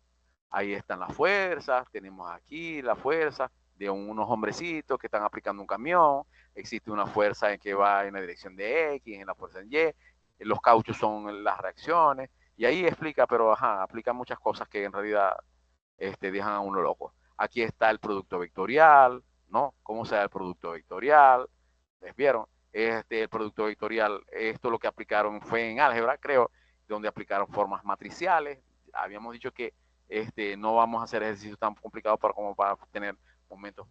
Ahí están las fuerzas, tenemos aquí la fuerza de unos hombrecitos que están aplicando un camión, existe una fuerza en que va en la dirección de X, en la fuerza en Y, los cauchos son las reacciones, y ahí explica, pero ajá, aplica muchas cosas que en realidad dejan a uno loco. Aquí está el producto vectorial, ¿no? ¿Cómo se da el producto vectorial? ¿Les vieron? El producto vectorial, esto lo que aplicaron fue en álgebra, creo, donde aplicaron formas matriciales. Habíamos dicho que no vamos a hacer ejercicios tan complicados como para tener momentos,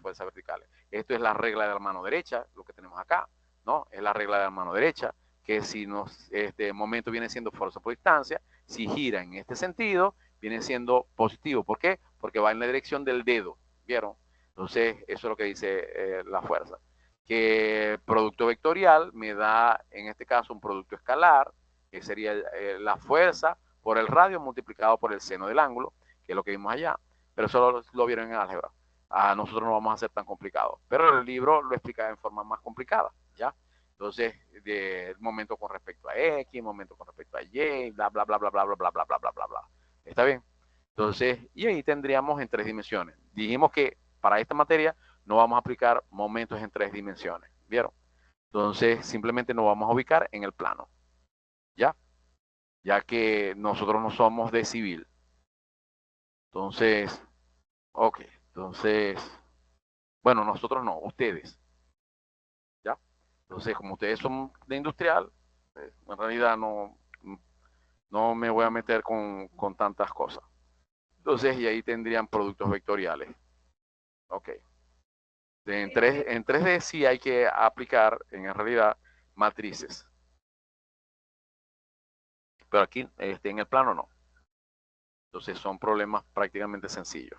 fuerzas verticales. Esto es la regla de la mano derecha, lo que tenemos acá, ¿no? Es la regla de la mano derecha, que si este momento viene siendo fuerza por distancia, si gira en este sentido, viene siendo positivo. ¿Por qué? Porque va en la dirección del dedo, ¿vieron? Entonces, eso es lo que dice la fuerza. Que producto vectorial me da, en este caso, un producto escalar, que sería la fuerza por el radio multiplicado por el seno del ángulo, que es lo que vimos allá, pero eso lo vieron en álgebra. A nosotros no vamos a hacer tan complicado, pero el libro lo explica en forma más complicada, ¿ya? Entonces, el momento con respecto a X, momento con respecto a Y, bla, bla, bla, bla, bla, bla, bla, bla, bla, bla, bla, bla. ¿Está bien? Entonces, y ahí tendríamos en 3 dimensiones. Dijimos que para esta materia no vamos a aplicar momentos en 3 dimensiones, ¿vieron? Entonces, simplemente nos vamos a ubicar en el plano, ¿ya? Ya que nosotros no somos de civil. Entonces, ok, entonces, bueno, nosotros no, ustedes, ¿ya? Entonces, como ustedes son de industrial, en realidad no me voy a meter con tantas cosas. Entonces, y ahí tendrían productos vectoriales. Ok. En 3D sí hay que aplicar, en realidad, matrices. pero aquí en el plano no. Entonces son problemas prácticamente sencillos.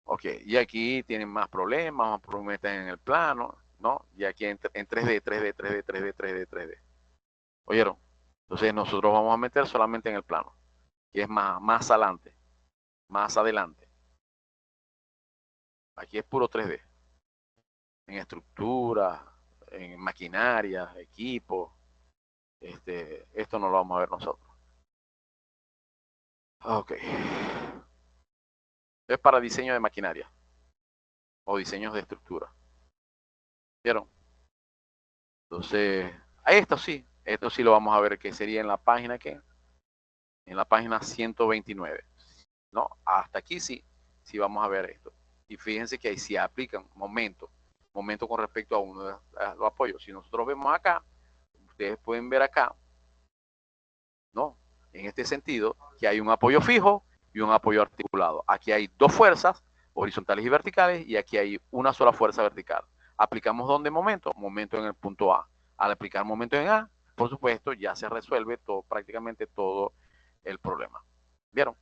Ok, y aquí tienen más problemas están en el plano, ¿no? Y aquí en 3D, 3D, 3D, 3D, 3D, 3D. ¿Oyeron? Entonces nosotros vamos a meter solamente en el plano, que es más adelante, más adelante. Aquí es puro 3D. En estructura, en maquinaria, equipo. Esto no lo vamos a ver nosotros. Ok. Es para diseño de maquinaria o diseños de estructura. ¿Vieron? Entonces, esto sí lo vamos a ver, que sería en la página que en la página 129. ¿No? Hasta aquí sí vamos a ver esto. Y fíjense que ahí sí aplican momento con respecto a uno de los apoyos. Si nosotros vemos acá, ustedes pueden ver acá, ¿no? En este sentido, que hay un apoyo fijo y un apoyo articulado. Aquí hay dos fuerzas, horizontales y verticales, y aquí hay una sola fuerza vertical. Aplicamos ¿dónde momento? Momento en el punto A. Al aplicar momento en A, por supuesto, ya se resuelve prácticamente todo el problema. ¿Vieron?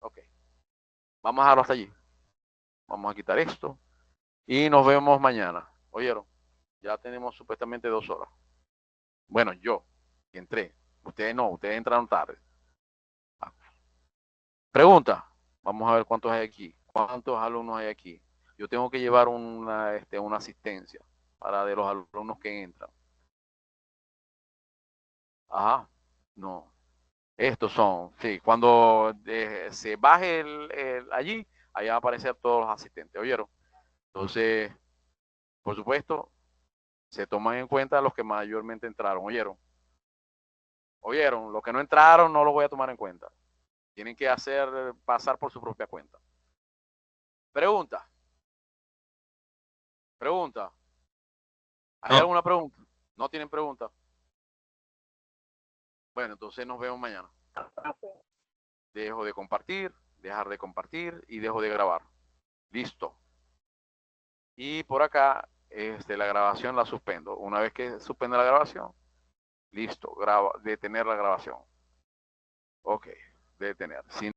Ok. Vamos a dejarlo hasta allí. Vamos a quitar esto. Y nos vemos mañana. ¿Oyeron? Ya tenemos supuestamente 2 horas. Bueno, yo entré. Ustedes no, ustedes entraron tarde. Pregunta. Vamos a ver cuántos hay aquí. ¿Cuántos alumnos hay aquí? Yo tengo que llevar una asistencia para de los alumnos que entran. Ajá. No. Estos son, sí, cuando se baje allí, ahí van a aparecer todos los asistentes. ¿Oyeron? Entonces, por supuesto, se toman en cuenta los que mayormente entraron. ¿Oyeron? ¿Oyeron? Los que no entraron no los voy a tomar en cuenta. Tienen que pasar por su propia cuenta. Pregunta. Pregunta. ¿Hay No. alguna pregunta? ¿No tienen pregunta? Bueno, entonces nos vemos mañana. Dejo de compartir, dejar de compartir y dejo de grabar. Listo. Y por acá, la grabación la suspendo. Una vez que suspenda la grabación, listo, detener la grabación. Ok, detener.